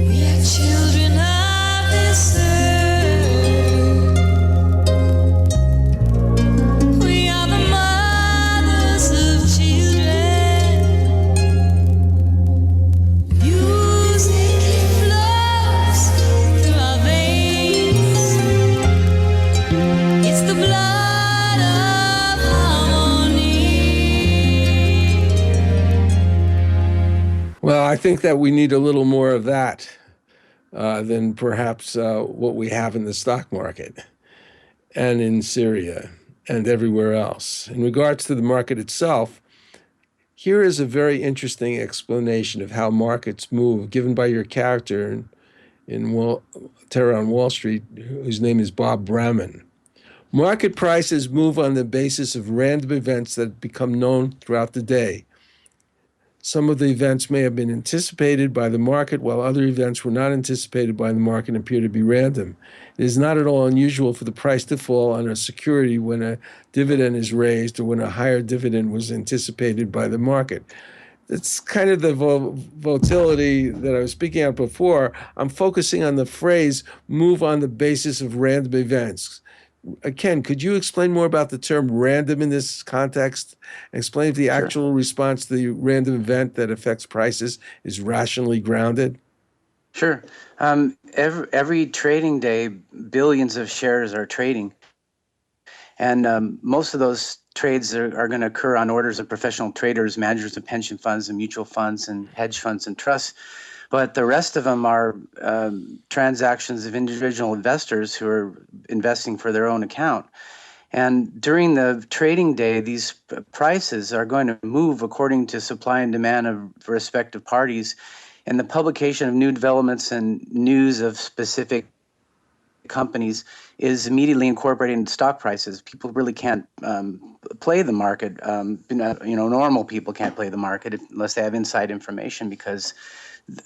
We are children of this earth. We are the mothers of children. Music flows through our veins. It's the blood of harmony. Well, I think that we need a little more of that than perhaps what we have in the stock market and in Syria and everywhere else. In regards to the market itself, here is a very interesting explanation of how markets move, given by your character in Terror on Wall Street, whose name is Bob Bramman. Market prices move on the basis of random events that become known throughout the day. Some of the events may have been anticipated by the market, while other events were not anticipated by the market and appear to be random. It is not at all unusual for the price to fall on a security when a dividend is raised or when a higher dividend was anticipated by the market. It's kind of the volatility that I was speaking of before. I'm focusing on the phrase, move on the basis of random events. Ken, could you explain more about the term random in this context? Explain if the actual response to the random event that affects prices is rationally grounded? Sure. Every trading day, billions of shares are trading. And most of those trades are going to occur on orders of professional traders, managers of pension funds and mutual funds and hedge funds and trusts. But the rest of them are transactions of individual investors who are investing for their own account. And during the trading day, these prices are going to move according to supply and demand of respective parties. And the publication of new developments and news of specific companies is immediately incorporated into stock prices. People really can't play the market. Normal people can't play the market unless they have inside information, because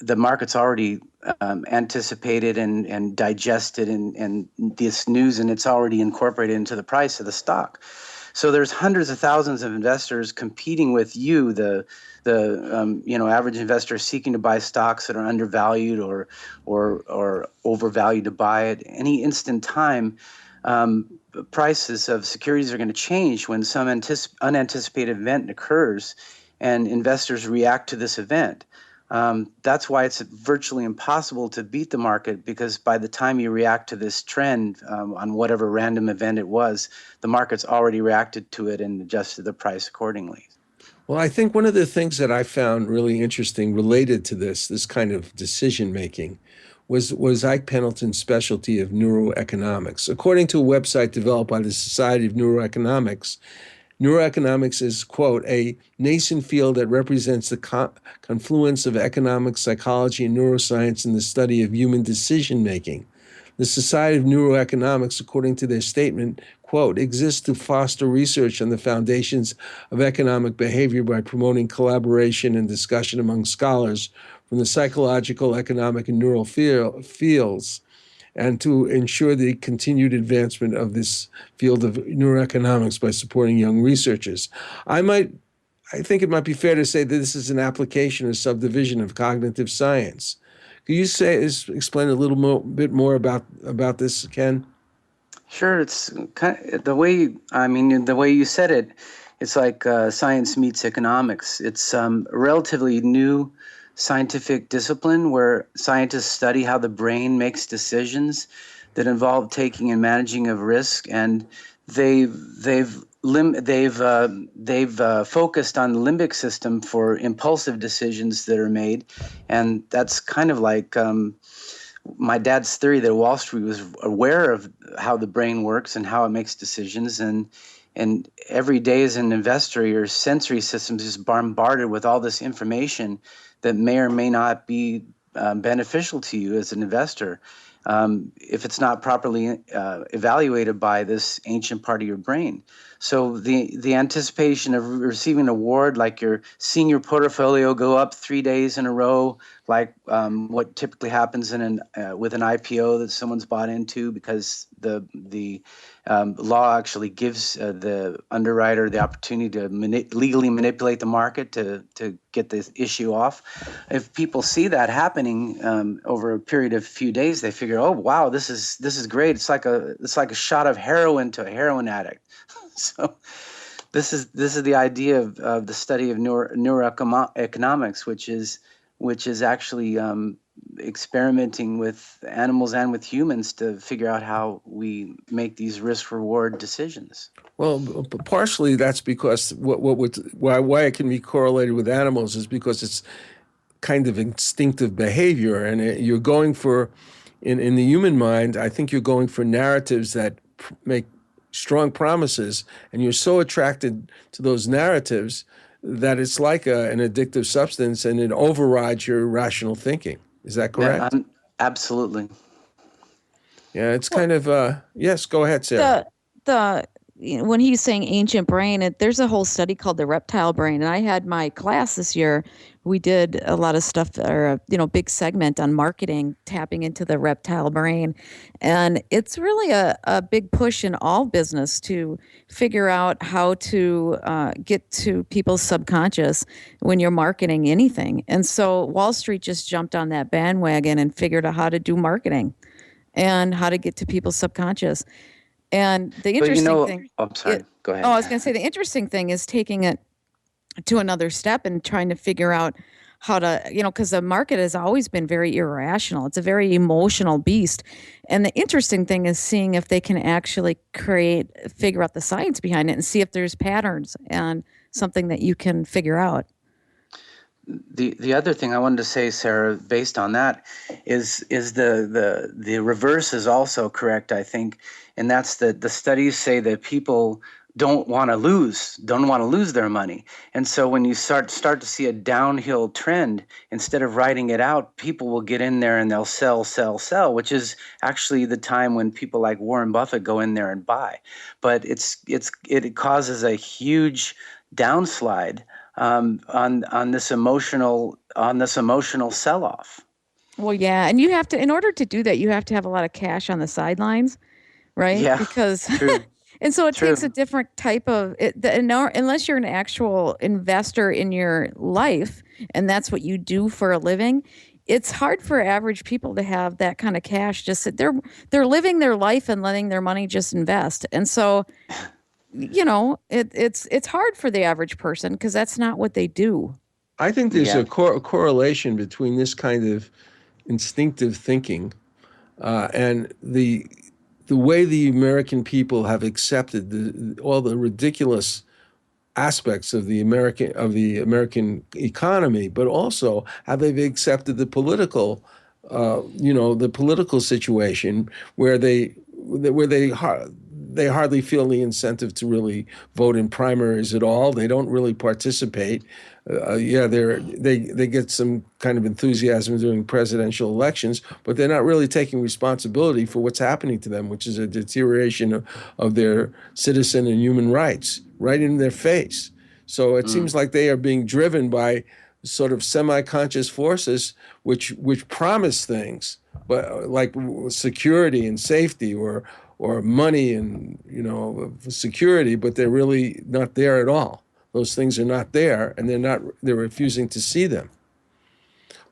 the market's already anticipated and digested and this news, and it's already incorporated into the price of the stock. So there's hundreds of thousands of investors competing with you, the average investor seeking to buy stocks that are undervalued or overvalued to buy at any instant time. Prices of securities are going to change when some unanticipated event occurs, and investors react to this event. That's why it's virtually impossible to beat the market, because by the time you react to this trend on whatever random event it was, the market's already reacted to it and adjusted the price accordingly. Well, I think one of the things that I found really interesting related to this kind of decision making was Ike Pendleton's specialty of neuroeconomics. According to a website developed by the Society of Neuroeconomics, neuroeconomics is, quote, a nascent field that represents the confluence of economics, psychology, and neuroscience in the study of human decision-making. The Society of Neuroeconomics, according to their statement, quote, exists to foster research on the foundations of economic behavior by promoting collaboration and discussion among scholars, from the psychological, economic, and neural fields, and to ensure the continued advancement of this field of neuroeconomics by supporting young researchers. I think it might be fair to say that this is an application or subdivision of cognitive science. Could you explain a little bit more about this, Ken? Sure, it's kind of the way, the way you said it, it's like science meets economics. It's a relatively new scientific discipline where scientists study how the brain makes decisions that involve taking and managing of risk, and they've focused on the limbic system for impulsive decisions that are made, and that's kind of like my dad's theory that Wall Street was aware of how the brain works and how it makes decisions, and every day as an investor, your sensory system is just bombarded with all this information that may or may not be beneficial to you as an investor if it's not properly evaluated by this ancient part of your brain. So the anticipation of receiving an award, like you're seeing your portfolio go up 3 days in a row, like what typically happens with an IPO that someone's bought into, because the law actually gives the underwriter the opportunity to legally manipulate the market to get this issue off. If people see that happening over a period of a few days, they figure, oh wow, this is great. It's like a shot of heroin to a heroin addict. So this is the idea of the study of neuroeconomics, which is actually experimenting with animals and with humans to figure out how we make these risk-reward decisions. Well, partially that's because why it can be correlated with animals is because it's kind of instinctive behavior, and you're going for, in the human mind, I think you're going for narratives that make strong promises, and you're so attracted to those narratives that it's like an addictive substance, and it overrides your rational thinking. Is that correct? Yeah, absolutely. Yeah, it's kind of yes. Go ahead, Sarah. When he's saying ancient brain, there's a whole study called the reptile brain, and I had my class this year. We did a lot of stuff, or big segment on marketing, tapping into the reptile brain, and it's really a big push in all business to figure out how to get to people's subconscious when you're marketing anything. And so Wall Street just jumped on that bandwagon and figured out how to do marketing and how to get to people's subconscious. And the interesting thing. I'm sorry. Go ahead. Oh, I was going to say the interesting thing is taking it to another step and trying to figure out how to, because the market has always been very irrational. It's a very emotional beast. And the interesting thing is seeing if they can actually figure out the science behind it and see if there's patterns and something that you can figure out. The other thing I wanted to say, Sarah, based on that, is the reverse is also correct, I think, and that's that the studies say that people don't want to lose their money, and so when you start to see a downhill trend, instead of writing it out, people will get in there and they'll sell, which is actually the time when people like Warren Buffett go in there and buy, but it causes a huge downslide on this emotional sell-off. Well, yeah, and you have to, in order to do that, you have to have a lot of cash on the sidelines, right? Yeah, because true. and so it True. takes a different type of unless you're an actual investor in your life and that's what you do for a living. It's hard for average people to have that kind of cash. Just they're living their life and letting their money just invest, and so. It's hard for the average person because that's not what they do. I think there's a correlation between this kind of instinctive thinking and the way the American people have accepted all the ridiculous aspects of the American economy, but also how they've accepted the political situation where they hardly feel the incentive to really vote in primaries at all. They don't really participate. They get some kind of enthusiasm during presidential elections, but they're not really taking responsibility for what's happening to them, which is a deterioration of their citizen and human rights right in their face. So it seems like they are being driven by sort of semi-conscious forces which promise things, but like security and safety or money and security, but they're really not there at all. Those things are not there, and they're refusing to see them.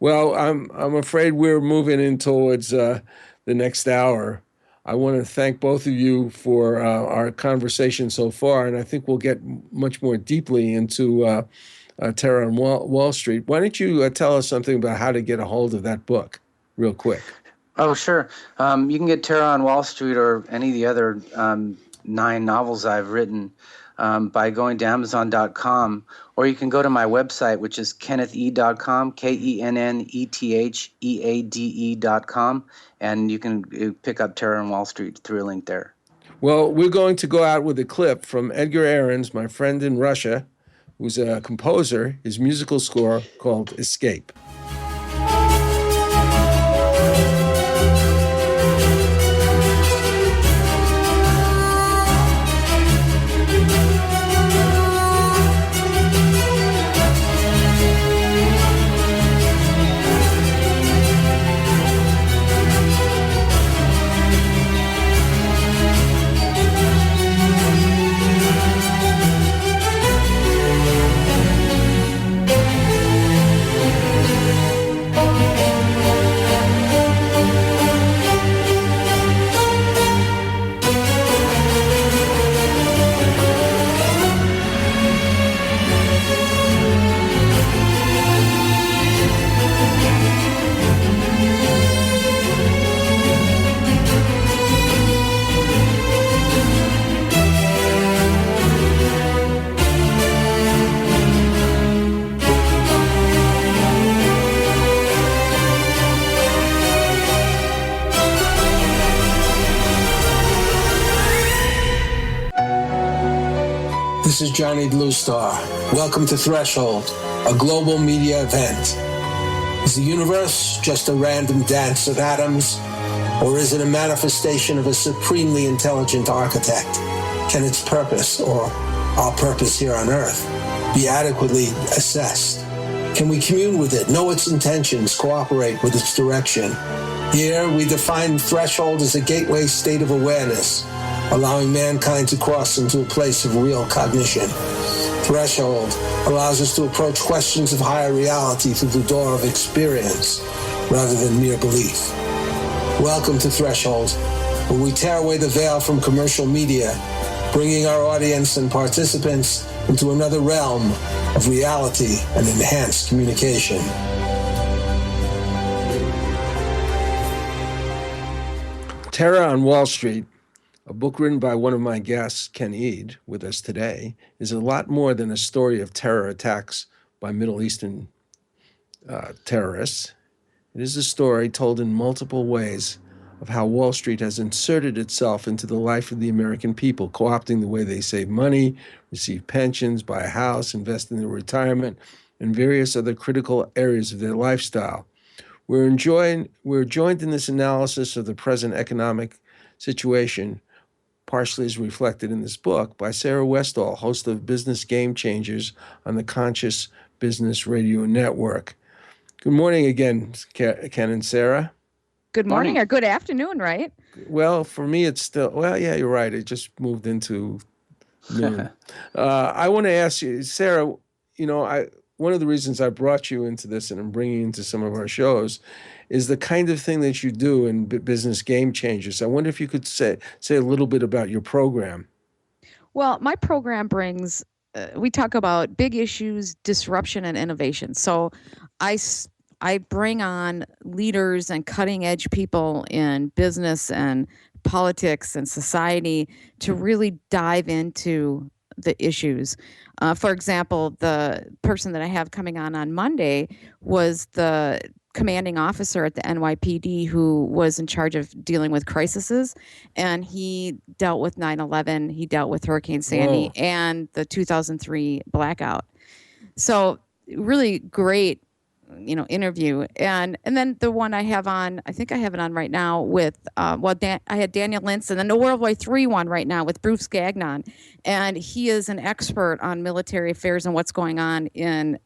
Well, I'm afraid we're moving in towards the next hour. I want to thank both of you for our conversation so far, and I think we'll get much more deeply into Terror on Wall Street. Why don't you tell us something about how to get a hold of that book real quick? Oh, sure. You can get Terror on Wall Street or any of the other 9 novels I've written by going to Amazon.com, or you can go to my website, which is KennethEade.com, KennethEade.com, and you can pick up Terror on Wall Street through a link there. Well, we're going to go out with a clip from Edgar Ahrens, my friend in Russia, who's a composer, his musical score called Escape. This is Johnny Bluestar. Welcome to Threshold, a global media event. Is the universe just a random dance of atoms, or is it a manifestation of a supremely intelligent architect? Can its purpose, or our purpose here on Earth, be adequately assessed? Can we commune with it, know its intentions, cooperate with its direction? Here, we define Threshold as a gateway state of awareness, allowing mankind to cross into a place of real cognition. Threshold allows us to approach questions of higher reality through the door of experience rather than mere belief. Welcome to Threshold, where we tear away the veil from commercial media, bringing our audience and participants into another realm of reality and enhanced communication. Terror on Wall Street, a book written by one of my guests, Ken Eade, with us today, is a lot more than a story of terror attacks by Middle Eastern terrorists. It is a story told in multiple ways of how Wall Street has inserted itself into the life of the American people, co-opting the way they save money, receive pensions, buy a house, invest in their retirement, and various other critical areas of their lifestyle. We're joined in this analysis of the present economic situation, partially as reflected in this book, by Sarah Westall, host of Business Game Changers on the Conscious Business Radio Network. Good morning again, Ken and Sarah. Good morning or good afternoon, right? Well, for me, it's still, yeah, you're right. It just moved into noon. I want to ask you, Sarah, one of the reasons I brought you into this and I'm bringing you into some of our shows is the kind of thing that you do in Business Game Changers. I wonder if you could say a little bit about your program. Well, my program brings, we talk about big issues, disruption, and innovation. So I bring on leaders and cutting edge people in business and politics and society to really dive into the issues. For example, the person that I have coming on Monday was the commanding officer at the NYPD who was in charge of dealing with crises, and he dealt with 9/11, he dealt with Hurricane Sandy, and the 2003 blackout. So really great, interview. And then the one I have on, I think I have it on right now with, I had Daniel Lentz, and then the World War III one right now with Bruce Gagnon. And he is an expert on military affairs and what's going on in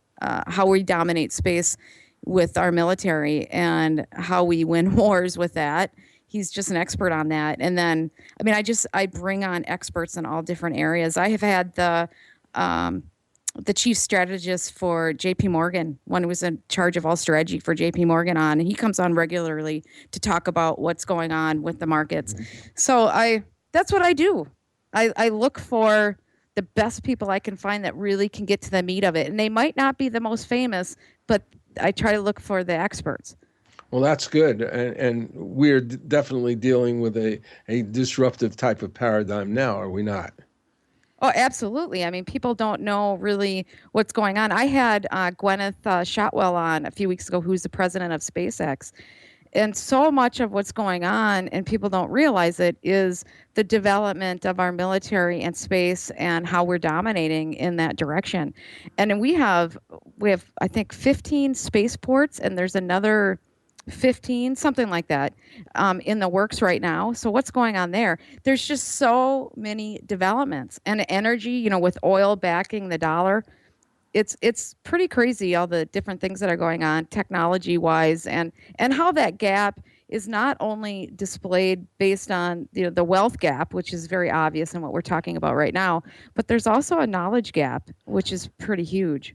how we dominate space with our military and how we win wars with that. He's just an expert on that. And then, I mean, I bring on experts in all different areas. I have had the chief strategist for JP Morgan, one who was in charge of all strategy for JP Morgan on, and he comes on regularly to talk about what's going on with the markets. So that's what I do. I look for the best people I can find that really can get to the meat of it. And they might not be the most famous, but I try to look for the experts. Well, that's good. And we're definitely dealing with a disruptive type of paradigm now, are we not? Oh, absolutely. I mean, people don't know really what's going on. I had Gwyneth Shotwell on a few weeks ago, who's the president of SpaceX. And so much of what's going on, and people don't realize it, is the development of our military and space and how we're dominating in that direction. And then we have, I think, 15 spaceports, and there's another 15, something like that, in the works right now. So what's going on there? There's just so many developments, and energy, with oil backing the dollar. It's pretty crazy, all the different things that are going on technology wise, and how that gap is not only displayed based on the wealth gap, which is very obvious in what we're talking about right now, but there's also a knowledge gap, which is pretty huge.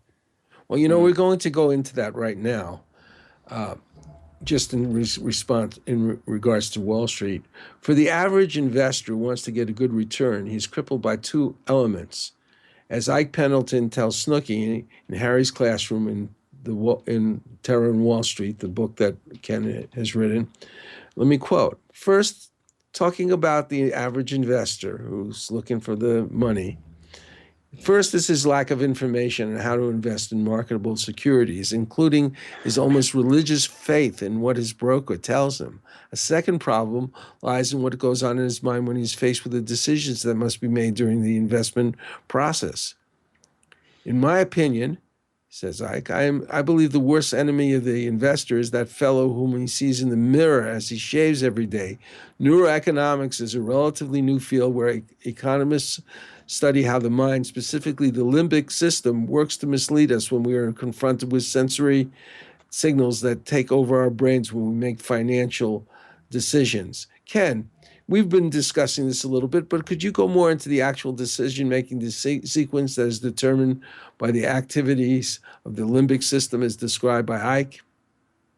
Well, we're going to go into that right now. Just in response in regards to Wall Street, for the average investor who wants to get a good return, he's crippled by two elements. As Ike Pendleton tells Snooki in Harry's Classroom in Terror on Wall Street, the book that Kenneth has written, let me quote. First, talking about the average investor who's looking for the money. First is his lack of information on how to invest in marketable securities, including his almost religious faith in what his broker tells him. A second problem lies in what goes on in his mind when he's faced with the decisions that must be made during the investment process. In my opinion, says Ike, I believe the worst enemy of the investor is that fellow whom he sees in the mirror as he shaves every day. Neuroeconomics is a relatively new field where economists study how the mind, specifically the limbic system, works to mislead us when we are confronted with sensory signals that take over our brains when we make financial decisions. Ken, we've been discussing this a little bit, but could you go more into the actual decision-making sequence that is determined by the activities of the limbic system as described by Ike?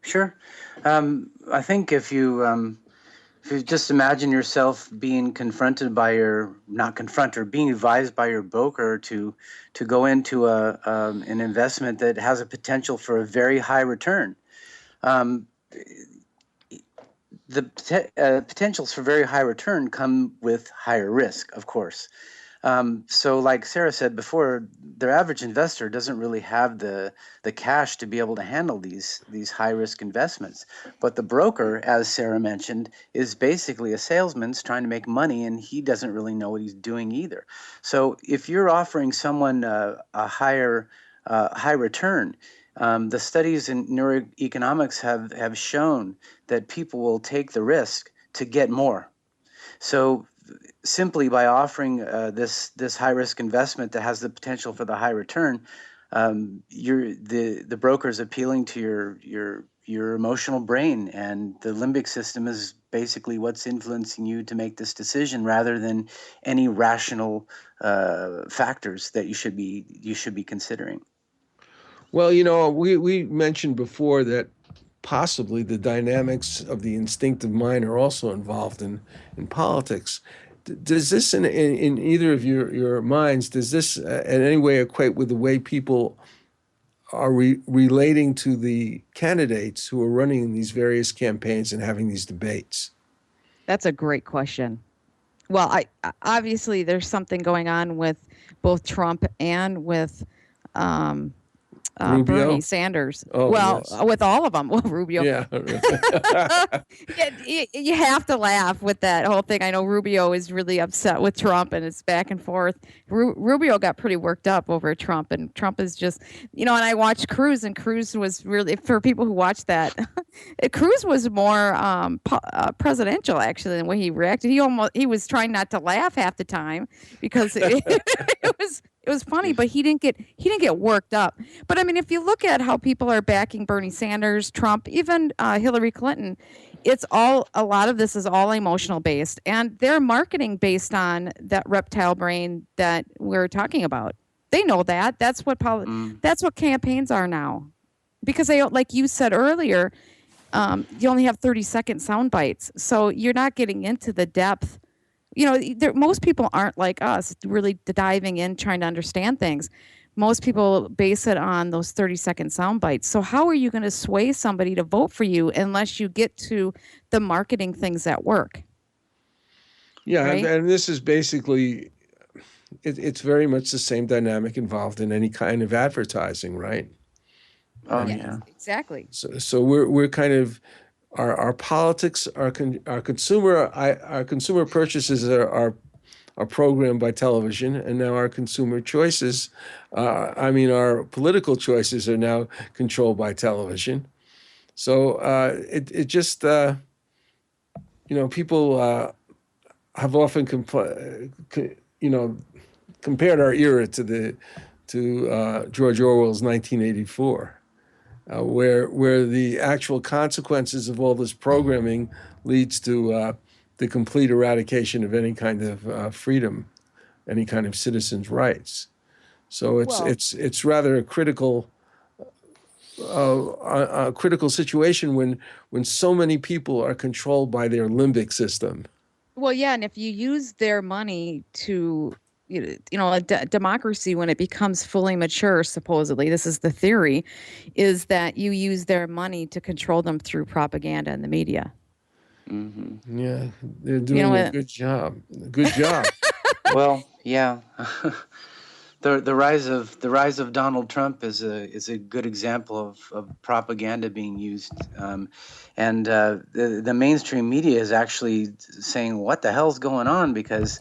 Sure. I think if you just imagine yourself being confronted by being advised by your broker to go into an investment that has a potential for a very high return. The potentials for very high return come with higher risk, of course. So like Sarah said before, their average investor doesn't really have the cash to be able to handle these high risk investments. But the broker, as Sarah mentioned, is basically a salesman trying to make money, and he doesn't really know what he's doing either. So if you're offering someone a high return, the studies in neuroeconomics have shown that people will take the risk to get more. So simply by offering this high risk investment that has the potential for the high return, the broker's appealing to your emotional brain, and the limbic system is basically what's influencing you to make this decision, rather than any rational factors that you should be considering. Well, we mentioned before that possibly the dynamics of the instinctive mind are also involved in politics. Does this, in either of your minds, does this in any way equate with the way people are relating to the candidates who are running in these various campaigns and having these debates? That's a great question. Well, obviously there's something going on with both Trump and with Bernie Sanders. Oh, well, yes. With all of them. Well, Rubio. Yeah. You have to laugh with that whole thing. I know Rubio is really upset with Trump, and it's back and forth. Rubio got pretty worked up over Trump, and Trump is just, and I watched Cruz, and Cruz was really, for people who watched that, Cruz was more presidential, actually, in the way he reacted. He was trying not to laugh half the time because it was It was funny, but he didn't get worked up. But I mean, if you look at how people are backing Bernie Sanders, Trump, even Hillary Clinton, a lot of this is all emotional based, and they're marketing based on that reptile brain that we're talking about. They know that. That's what campaigns are now, because they, like you said earlier, you only have 30-second sound bites, so you're not getting into the depth. Most people aren't like us, really diving in, trying to understand things. Most people base it on those 30-second sound bites. So how are you going to sway somebody to vote for you unless you get to the marketing things that work? Yeah, right? and this is basically, it's very much the same dynamic involved in any kind of advertising, right? Oh, Yes, yeah. exactly. So we're kind of, our politics, our consumer purchases are programmed by television, and now our consumer choices, our political choices are now controlled by television. So it just, people have often compared our era to George Orwell's 1984. Where the actual consequences of all this programming leads to the complete eradication of any kind of freedom, any kind of citizens' rights. So it's rather a critical situation when so many people are controlled by their limbic system. Well, yeah, and if you use their money to, a democracy, when it becomes fully mature, supposedly, this is the theory, is that you use their money to control them through propaganda and the media. Mm-hmm. Yeah, they're doing a good job. Good job. Well, yeah. The rise of Donald Trump is a good example of propaganda being used, and the mainstream media is actually saying, "What the hell's going on?" Because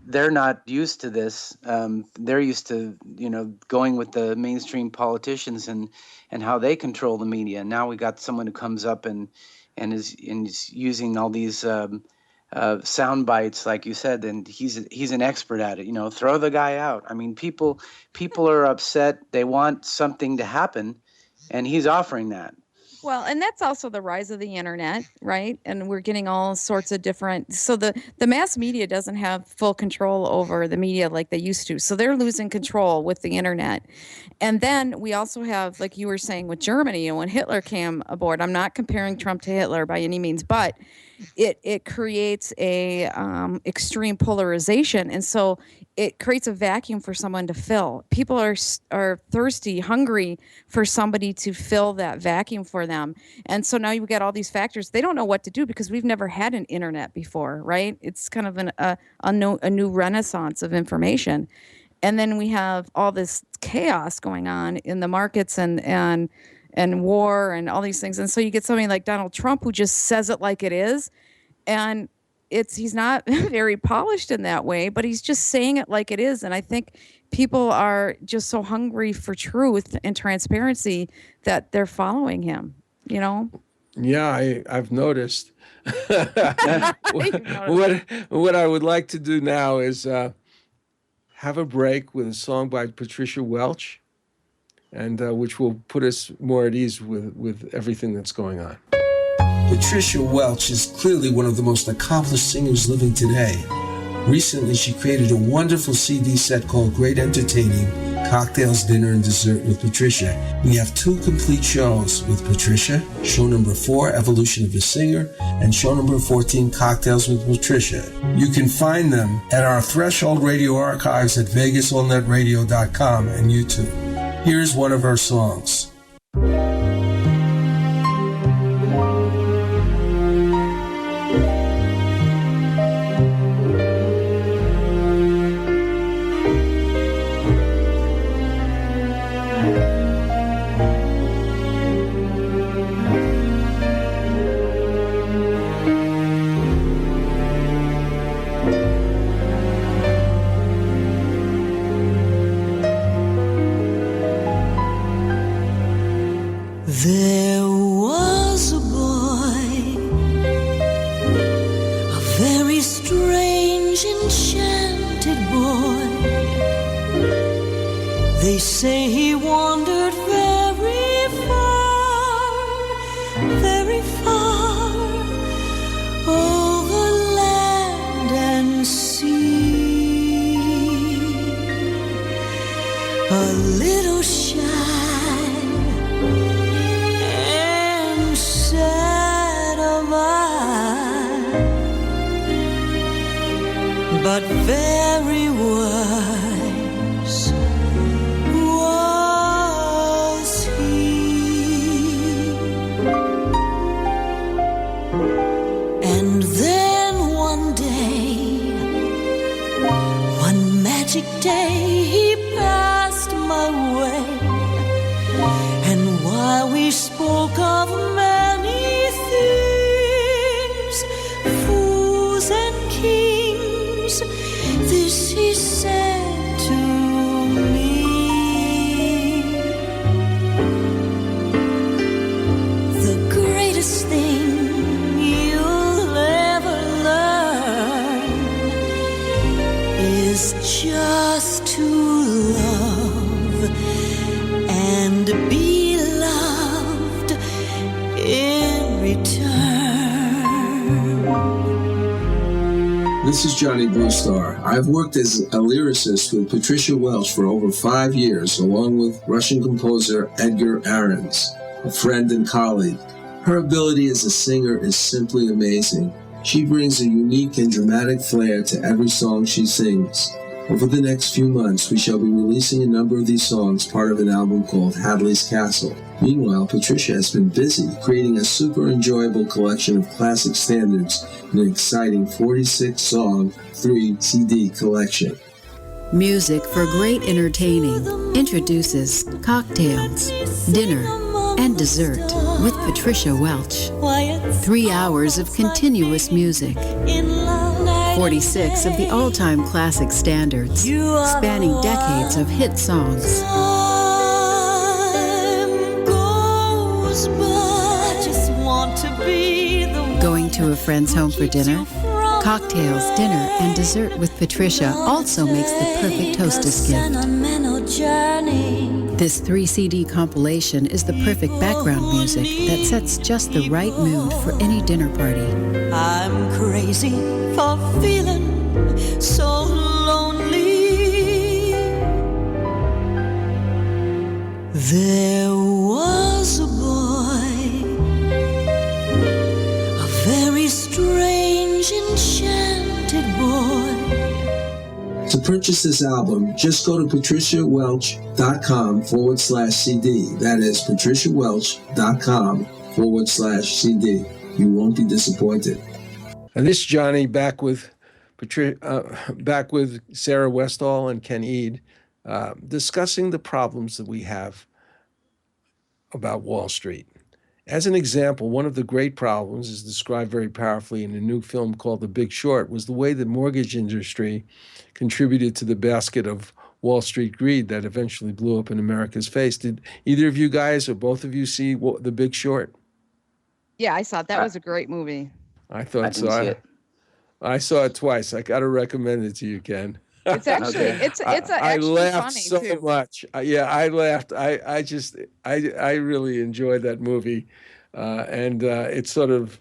they're not used to this. They're used to going with the mainstream politicians and how they control the media. And now we got someone who comes up and is using all these sound bites, like you said, and he's an expert at it. Throw the guy out. I mean, people are upset. They want something to happen, and he's offering that. Well, and that's also the rise of the internet, right? And we're getting all sorts of different. So the mass media doesn't have full control over the media like they used to. So they're losing control with the internet. And then we also have, like you were saying with Germany, and when Hitler came aboard, I'm not comparing Trump to Hitler by any means, but it creates a extreme polarization, and so it creates a vacuum for someone to fill. People are thirsty, hungry for somebody to fill that vacuum for them. And so now you've got all these factors. They don't know what to do because we've never had an internet before, right? It's kind of a new renaissance of information. And then we have all this chaos going on in the markets and war and all these things. And so you get somebody like Donald Trump who just says it like it is. And he's not very polished in that way, but he's just saying it like it is. And I think people are just so hungry for truth and transparency that they're following him, Yeah, I've noticed. What I would like to do now is have a break with a song by Patricia Welch, and which will put us more at ease with everything that's going on. Patricia Welch is clearly one of the most accomplished singers living today. Recently, she created a wonderful CD set called Great Entertaining, Cocktails, Dinner, and Dessert with Patricia. We have 2 complete shows with Patricia, show number 4, Evolution of a Singer, and show number 14, Cocktails with Patricia. You can find them at our Threshold Radio archives at vegasallnetradio.com and YouTube. Here's one of her songs. There was a boy, a very strange, enchanting This is Johnny Bluestar. I've worked as a lyricist with Patricia Welch for over 5 years, along with Russian composer Edgar Ahrens, a friend and colleague. Her ability as a singer is simply amazing. She brings a unique and dramatic flair to every song she sings. Over the next few months, we shall be releasing a number of these songs, part of an album called Hadley's Castle. Meanwhile, Patricia has been busy creating a super enjoyable collection of classic standards in an exciting 46-song, 3-CD collection. Music for great entertaining introduces Cocktails, Dinner, and Dessert with Patricia Welch. 3 hours of continuous music. 46 of the all-time classic standards, spanning decades of hit songs. Going to a friend's home for dinner? Cocktails, Dinner, and Dessert with Patricia also makes the perfect hostess gift. This 3-CD compilation is the perfect background music that sets just the right mood for any dinner party. I'm crazy for feeling so lonely. There was a boy, a very strange, enchanted boy. To purchase this album, just go to patriciawelch.com/CD. That is patriciawelch.com/CD. You won't be disappointed. And this is Johnny back with Sarah Westall and Ken Eade, discussing the problems that we have about Wall Street. As an example, one of the great problems, is described very powerfully in a new film called The Big Short, was the way the mortgage industry contributed to the basket of Wall Street greed that eventually blew up in America's face. Did either of you guys or both of you see The Big Short? Yeah, I saw it. That was a great movie. I thought I didn't see it. I saw it twice. I got to recommend it to you, Ken. It's actually it's I actually laughed funny so too. much. I laughed. I really enjoyed that movie, and it sort of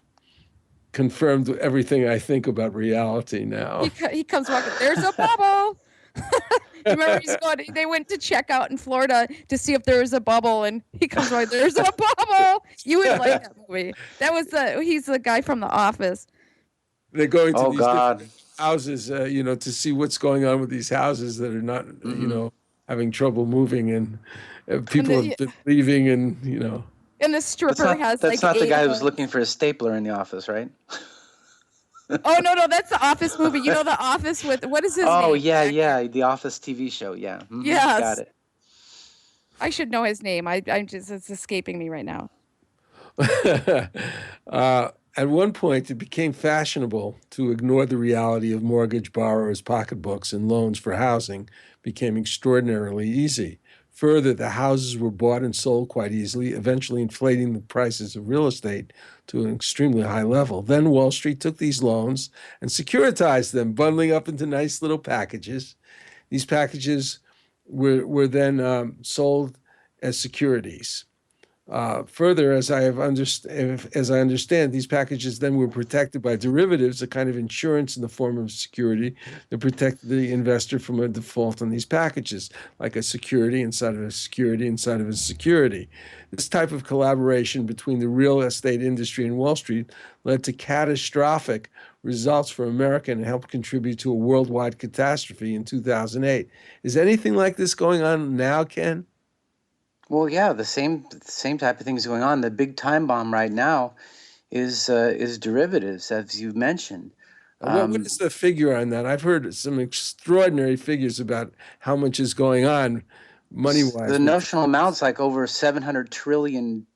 confirmed everything I think about reality now. He comes walking. There's a bubble. You remember they went to check out in Florida to see if there was a bubble, and he comes right. There's a bubble. You would like that movie. He's the guy from The Office. They're going to Oh, these God. different houses, to see what's going on with these houses that are not, having trouble moving, and people have been leaving, and And the stripper has That's like not the 8 guy of who's them. looking for a stapler in the office, right? Oh no, that's the Office movie. You know The Office with what is his name? Oh, yeah, the Office TV show, yeah. Mhm, Yes. got it. I should know his name. It's escaping me right now. At one point, it became fashionable to ignore the reality of mortgage borrowers' pocketbooks, and loans for housing became extraordinarily easy. Further, the houses were bought and sold quite easily, eventually inflating the prices of real estate to an extremely high level. Then Wall Street took these loans and securitized them, bundling up into nice little packages. These packages were then sold as securities. Further, as I understand, these packages then were protected by derivatives, a kind of insurance in the form of security that protected the investor from a default on these packages, like a security inside of a security inside of a security. This type of collaboration between the real estate industry and Wall Street led to catastrophic results for America and helped contribute to a worldwide catastrophe in 2008. Is anything like this going on now, Ken? Well, yeah, the same type of thing is going on. The big time bomb right now is derivatives, as you mentioned. What is the figure on that? I've heard some extraordinary figures about how much is going on money-wise. The notional amount's like over $700 trillion,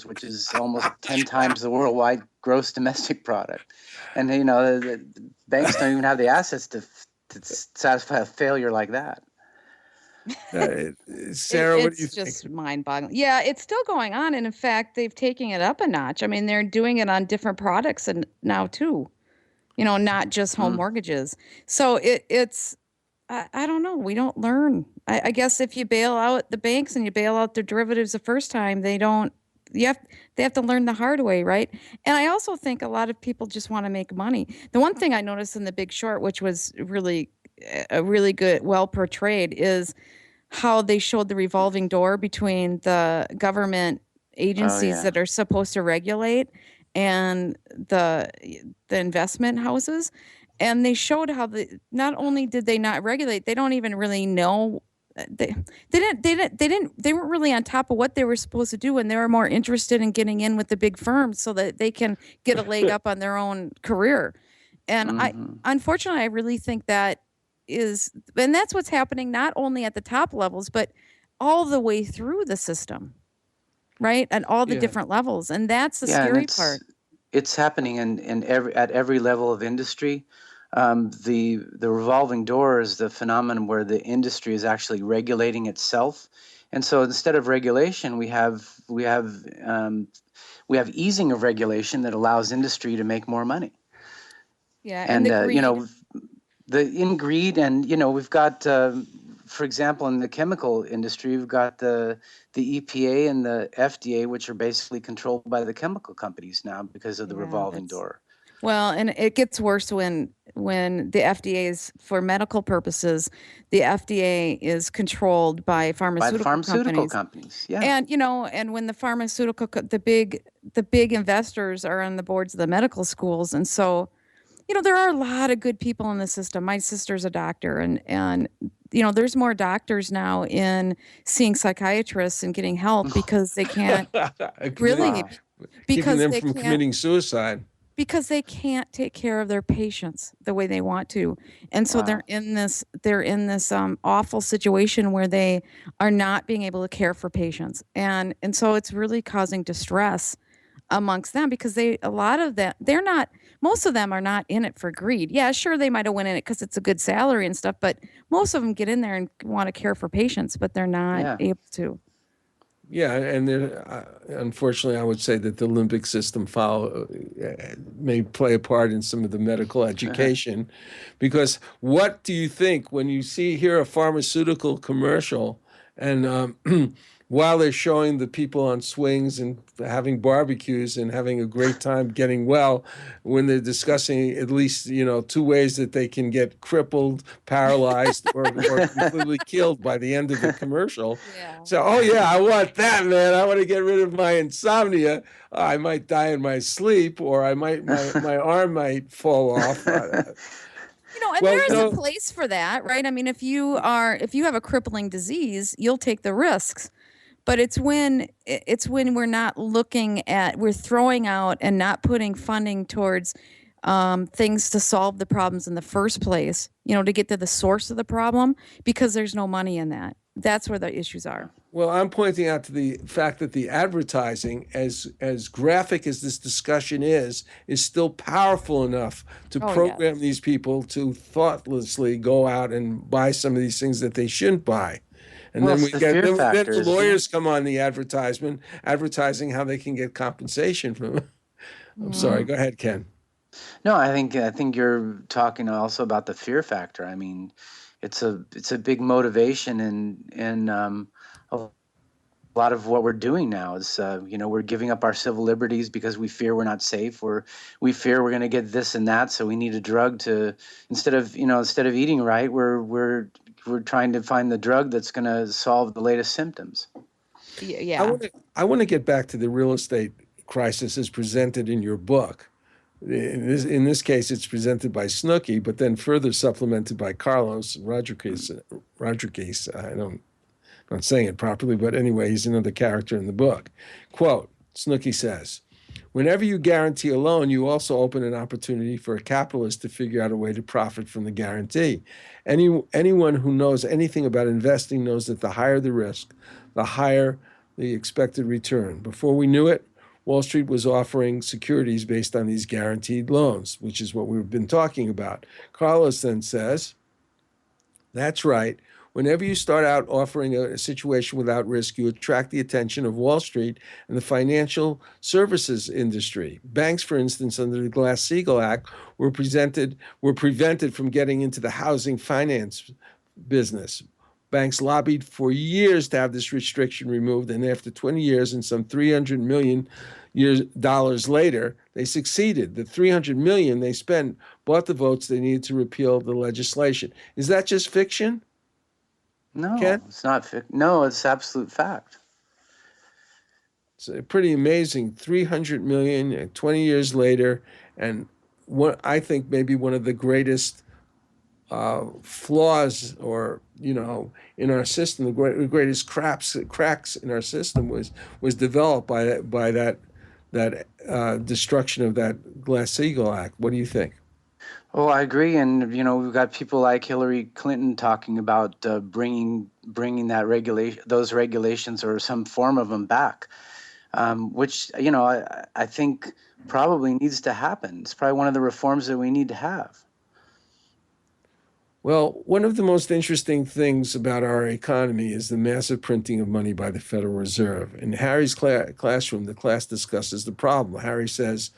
which is almost 10 times the worldwide gross domestic product. And, the banks don't even have the assets to satisfy a failure like that. Sarah, what do you It's think? just mind-boggling. Yeah, it's still going on, and in fact, they've taken it up a notch. I mean, they're doing it on different products and now too. Not just home mortgages. So it's I don't know. We don't learn. I guess if you bail out the banks and you bail out their derivatives the first time, they don't they have to learn the hard way, right? And I also think a lot of people just want to make money. The one thing I noticed in The Big Short, which was really a really good, well portrayed, is how they showed the revolving door between the government agencies that are supposed to regulate and the investment houses. And they showed how not only did they not regulate, they don't even really know. They weren't really on top of what they were supposed to do, and they were more interested in getting in with the big firms so that they can get a leg up on their own career. And unfortunately, I really think and that's what's happening not only at the top levels, but all the way through the system, right? And all the different levels. And that's the scary part. It's happening at every level of industry. The revolving door is the phenomenon where the industry is actually regulating itself, and so instead of regulation, we have easing of regulation that allows industry to make more money. Yeah, and the greed. In greed, and we've got, for example, in the chemical industry, we've got the EPA and the FDA, which are basically controlled by the chemical companies now because of the revolving door. Well, and it gets worse when the FDA is, for medical purposes, the FDA is controlled by pharmaceutical companies. Yeah. And and when the the big investors are on the boards of the medical schools, and so there are a lot of good people in the system. My sister's a doctor, and there's more doctors now in seeing psychiatrists and getting help because they can't really keeping them from committing suicide. Because they can't take care of their patients the way they want to. And so they're in this awful situation where they are not being able to care for patients. And so it's really causing distress amongst them because most of them are not in it for greed. Yeah, sure, they might have went in it because it's a good salary and stuff, but most of them get in there and want to care for patients, but they're not able to. Yeah, and unfortunately, I would say that the limbic system may play a part in some of the medical education, because what do you think when you hear a pharmaceutical commercial, and while they're showing the people on swings and having barbecues and having a great time getting well, when they're discussing at least 2 ways that they can get crippled, paralyzed, or completely killed by the end of the commercial. So, I want that, man. I want to get rid of my insomnia. I might die in my sleep, or my arm might fall off. There is a place for that, right? I mean, if you have a crippling disease, you'll take the risks. But it's when we're not we're throwing out and not putting funding towards things to solve the problems in the first place, to get to the source of the problem, because there's no money in that. That's where the issues are. Well, I'm pointing out to the fact that the advertising, as graphic as this discussion is still powerful enough to program these people to thoughtlessly go out and buy some of these things that they shouldn't buy. And then the lawyers come on the advertising how they can get compensation from it. I'm sorry. Go ahead, Ken. No, I think you're talking also about the fear factor. I mean, it's a big motivation in a lot of what we're doing now is we're giving up our civil liberties because we fear we're not safe, or we fear we're going to get this and that, so we need a drug to instead of eating right, we're trying to find the drug that's going to solve the latest symptoms. Yeah. I want to get back to the real estate crisis as presented in your book. In this case, it's presented by Snooki, but then further supplemented by Carlos Rodriguez. I'm not saying it properly, but anyway, he's another character in the book. Quote, Snooki says, "Whenever you guarantee a loan, you also open an opportunity for a capitalist to figure out a way to profit from the guarantee. Anyone who knows anything about investing knows that the higher the risk, the higher the expected return. Before we knew it, Wall Street was offering securities based on these guaranteed loans," which is what we've been talking about. Carlos then says, "That's right. Whenever you start out offering a situation without risk, you attract the attention of Wall Street and the financial services industry. Banks, for instance, under the Glass-Steagall Act, were prevented from getting into the housing finance business. Banks lobbied for years to have this restriction removed, and after 20 years and some $300 million dollars later, they succeeded. The $300 million they spent bought the votes they needed to repeal the legislation. Is that just fiction? No, Ken? it's not. No, it's absolute fact. It's pretty amazing. 300 million, 20 years later, and what I think maybe one of the greatest flaws, or in our system, the greatest cracks in our system was developed by that destruction of that Glass-Steagall Act. What do you think? Oh, I agree, and we've got people like Hillary Clinton talking about bringing that those regulations or some form of them back, which I think probably needs to happen. It's probably one of the reforms that we need to have. Well, one of the most interesting things about our economy is the massive printing of money by the Federal Reserve. In Harry's classroom, the class discusses the problem. Harry says,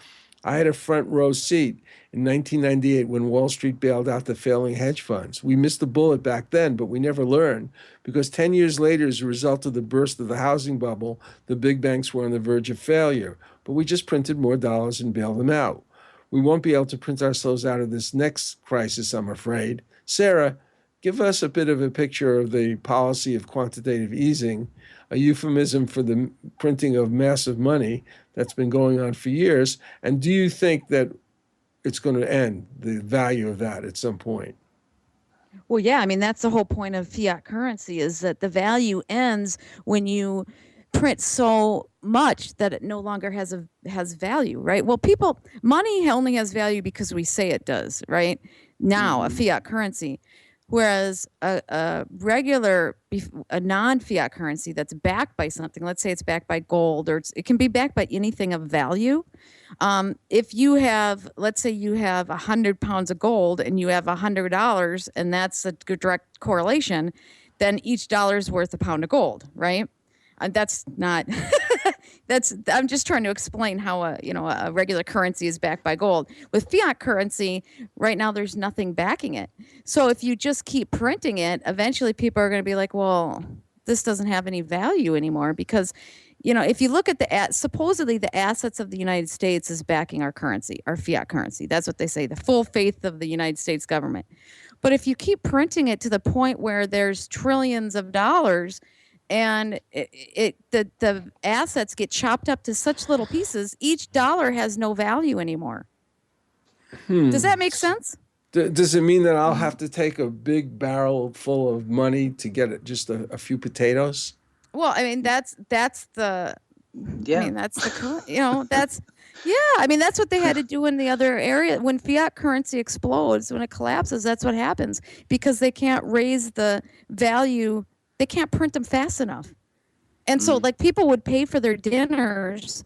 I had a front row seat in 1998 when Wall Street bailed out the failing hedge funds. We missed the bullet back then, but we never learned, because 10 years later, as a result of the burst of the housing bubble, the big banks were on the verge of failure. But we just printed more dollars and bailed them out. We won't be able to print ourselves out of this next crisis, I'm afraid. Sarah, give us a bit of a picture of the policy of quantitative easing, a euphemism for the printing of massive money that's been going on for years. And do you think that it's going to end, the value of that at some point? Well, yeah, I mean, that's the whole point of fiat currency, is that the value ends when you print so much that it no longer has value, right? Well, money only has value because we say it does, right? Now, a fiat currency. Whereas a non-fiat currency that's backed by something, let's say it's backed by gold, or it can be backed by anything of value. If you have, let's say you have 100 pounds of gold and you have $100, and that's a direct correlation, then each dollar is worth a pound of gold, right? That's not. I'm just trying to explain how a regular currency is backed by gold. With fiat currency, right now there's nothing backing it. So if you just keep printing it, eventually people are going to be like, well, this doesn't have any value anymore, because if you look at supposedly the assets of the United States is backing our currency, our fiat currency. That's what they say, the full faith of the United States government. But if you keep printing it to the point where there's trillions of dollars, and the assets get chopped up to such little pieces, each dollar has no value anymore. Does that make sense? Does it mean that I'll have to take a big barrel full of money to get just a few potatoes? Well, I mean, that's the. Yeah. I mean, that's the. That's. Yeah, I mean, that's what they had to do in the other area. When fiat currency explodes, when it collapses, that's what happens, because they can't raise the value. They can't print them fast enough. And so like people would pay for their dinners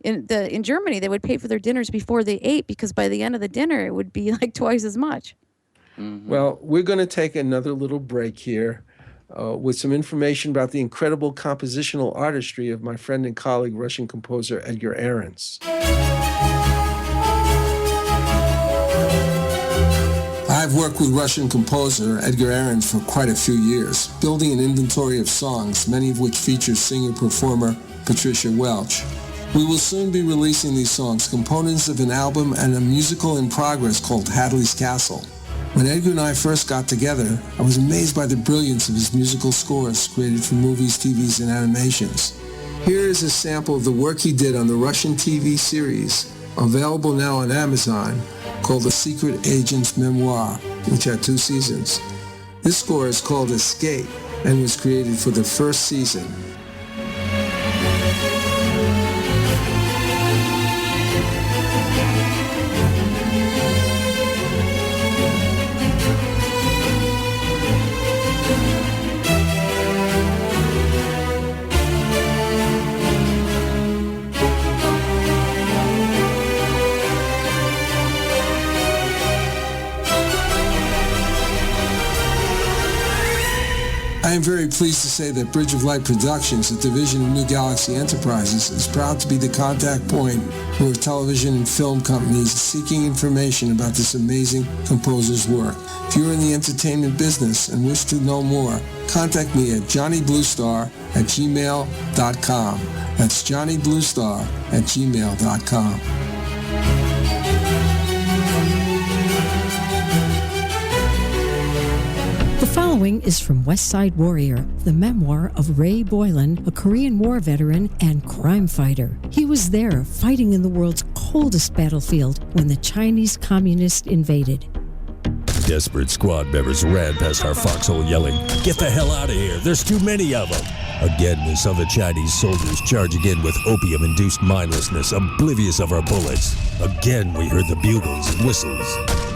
in Germany, they would pay for their dinners before they ate, because by the end of the dinner, it would be like twice as much. Mm-hmm. Well, we're going to take another little break here with some information about the incredible compositional artistry of my friend and colleague, Russian composer Edgar Ahrens. I've worked with Russian composer Edgar Ahrens for quite a few years, building an inventory of songs, many of which feature singer-performer Patricia Welch. We will soon be releasing these songs, components of an album and a musical in progress called Hadley's Castle. When Edgar and I first got together, I was amazed by the brilliance of his musical scores created for movies, TVs, and animations. Here is a sample of the work he did on the Russian TV series, available now on Amazon, called The Secret Agent's Memoir, which had 2 seasons. This score is called Escape and was created for the first season. I am very pleased to say that Bridge of Light Productions, a division of New Galaxy Enterprises, is proud to be the contact point for television and film companies seeking information about this amazing composer's work. If you're in the entertainment business and wish to know more, contact me at johnnybluestar@gmail.com. That's johnnybluestar@gmail.com. The following is from West Side Warrior, the memoir of Ray Boylan, a Korean War veteran and crime fighter. He was there fighting in the world's coldest battlefield when the Chinese communists invaded. Desperate squad members ran past our foxhole yelling, "Get the hell out of here, there's too many of them." Again, we saw the Chinese soldiers charging in with opium-induced mindlessness, oblivious of our bullets. Again, we heard the bugles and whistles.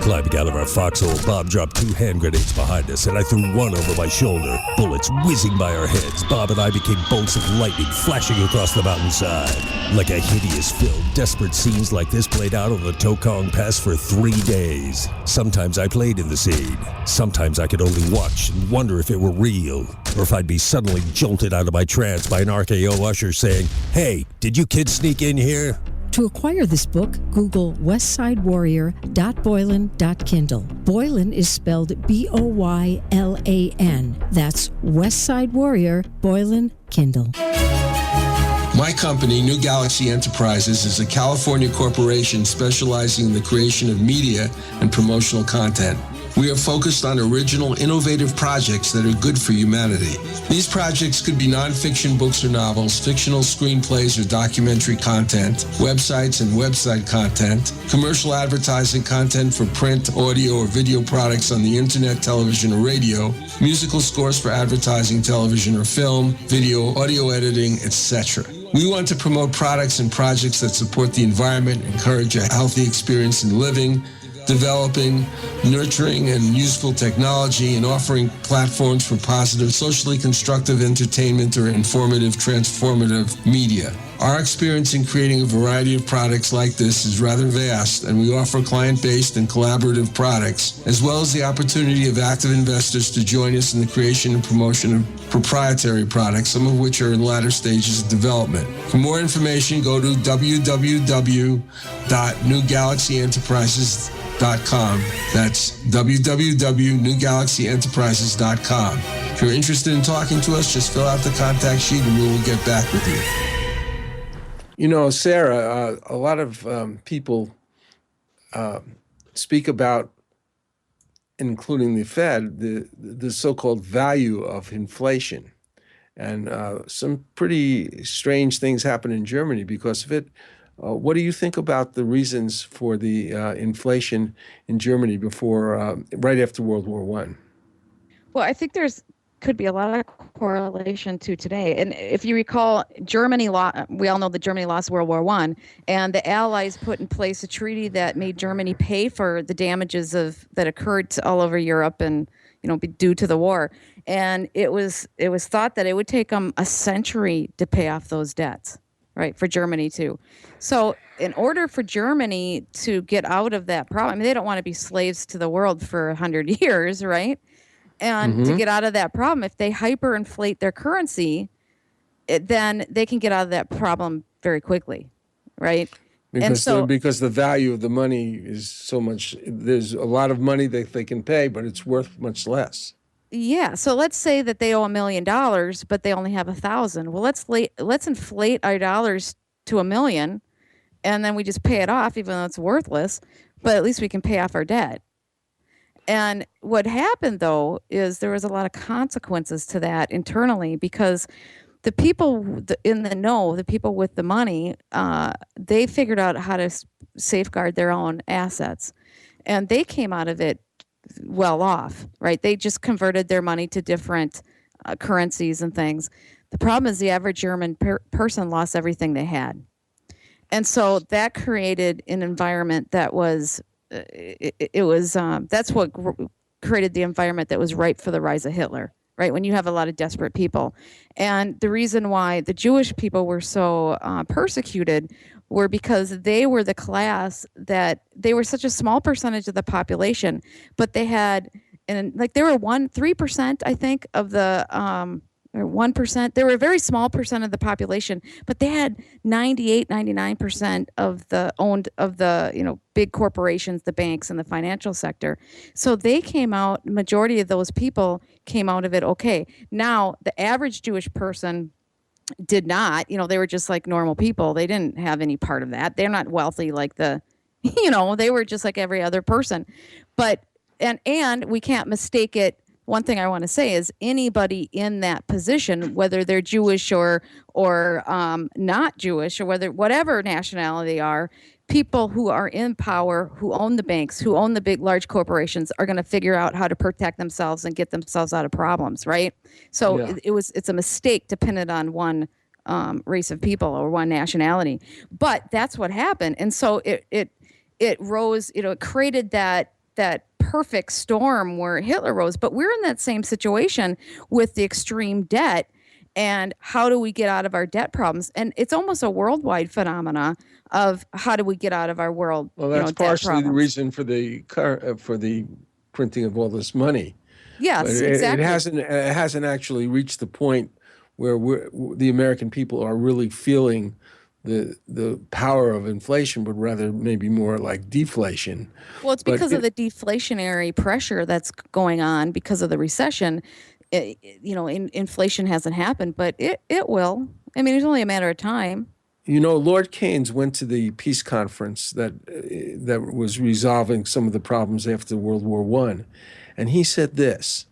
Climbing out of our foxhole, Bob dropped 2 hand grenades behind us, and I threw one over my shoulder. Bullets whizzing by our heads, Bob and I became bolts of lightning flashing across the mountainside. Like a hideous film, desperate scenes like this played out on the Tokong Pass for 3 days. Sometimes I played in the scene. Sometimes I could only watch and wonder if it were real, or if I'd be suddenly jolted out of my trance by an RKO usher saying, "Hey, did you kids sneak in here?" To acquire this book, Google westsidewarrior.boylan.kindle. Boylan is spelled Boylan. That's Westside Warrior, Boylan, Kindle. My company, New Galaxy Enterprises, is a California corporation specializing in the creation of media and promotional content. We are focused on original, innovative projects that are good for humanity. These projects could be nonfiction books or novels, fictional screenplays or documentary content, websites and website content, commercial advertising content for print, audio, or video products on the internet, television, or radio, musical scores for advertising, television, or film, video, audio editing, etc. We want to promote products and projects that support the environment, encourage a healthy experience in living, developing, nurturing, and useful technology, and offering platforms for positive, socially constructive entertainment or informative, transformative media. Our experience in creating a variety of products like this is rather vast, and we offer client-based and collaborative products, as well as the opportunity of active investors to join us in the creation and promotion of proprietary products, some of which are in latter stages of development. For more information, go to www.newgalaxyenterprises.com. That's www.newgalaxyenterprises.com. If you're interested in talking to us, just fill out the contact sheet and we will get back with you. You know, Sarah, a lot of people speak about, including the Fed, the so-called value of inflation. And some pretty strange things happen in Germany because of it. What do you think about the reasons for the inflation in Germany right after World War I? Well, I think could be a lot of correlation to today. And if you recall, we all know that Germany lost World War I, and the Allies put in place a treaty that made Germany pay for the damages that occurred all over Europe and due to the war. And it was thought that it would take them a century to pay off those debts. Right, for Germany too. So in order for Germany to get out of that problem, they don't want to be slaves to the world for 100 years, right? And to get out of that problem, if they hyperinflate their currency, then they can get out of that problem very quickly, right? Because the value of the money is so much, there's a lot of money that they can pay, but it's worth much less. Yeah. So let's say that they owe $1 million, but they only have 1,000. Well, let's inflate our dollars to 1 million, and then we just pay it off, even though it's worthless. But at least we can pay off our debt. And what happened, though, is there was a lot of consequences to that internally because the people in the know, the people with the money, they figured out how to safeguard their own assets, and they came out of it well off, right? They just converted their money to different currencies and things. The problem is the average German person lost everything they had. And so that created an environment that was, that's what created the environment that was ripe for the rise of Hitler, right? When you have a lot of desperate people. And the reason why the Jewish people were so persecuted were because they were the class that they were such a small percentage of the population, but they had and like there were 3%, I think, of the or 1%. They were a very small percent of the population, but they had 99% of the big corporations, the banks and the financial sector. So they came out, majority of those people came out of it okay. Now, the average Jewish person did not, they were just like normal people. They didn't have any part of that. They're not wealthy like they were just like every other person. But and we can't mistake it. One thing I want to say is anybody in that position, whether they're Jewish or not Jewish, or whatever nationality they are, people who are in power, who own the banks, who own the big, large corporations, are going to figure out how to protect themselves and get themselves out of problems, right? So it's a mistake to pin it on one race of people or one nationality, but that's what happened, and so it rose. It created that perfect storm where Hitler rose. But we're in that same situation with the extreme debt. And how do we get out of our debt problems? And it's almost a worldwide phenomena of how do we get out of our world. Well, that's partially the reason for the printing of all this money. Yes, but exactly. It hasn't actually reached the point where the American people are really feeling the power of inflation, but rather maybe more like deflation. Well, it's because of the deflationary pressure that's going on because of the recession. Inflation hasn't happened, but it will. I mean, it's only a matter of time. Lord Keynes went to the peace conference that was resolving some of the problems after World War I, and he said this.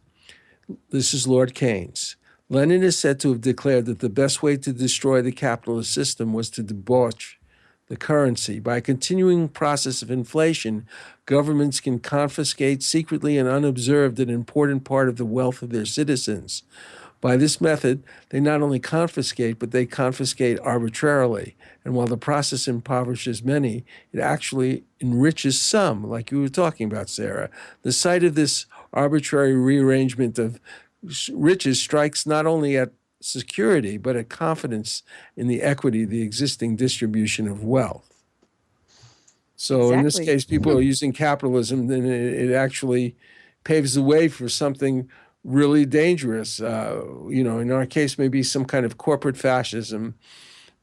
This is Lord Keynes. Lenin is said to have declared that the best way to destroy the capitalist system was to debauch the currency. By a continuing process of inflation, governments can confiscate secretly and unobserved an important part of the wealth of their citizens. By this method, they not only confiscate, but they confiscate arbitrarily. And while the process impoverishes many, it actually enriches some, like you were talking about, Sarah. The sight of this arbitrary rearrangement of riches strikes not only at security, but at confidence in the equity of the existing distribution of wealth. So in this case, people are using capitalism, then it actually paves the way for something really dangerous. In our case, maybe some kind of corporate fascism,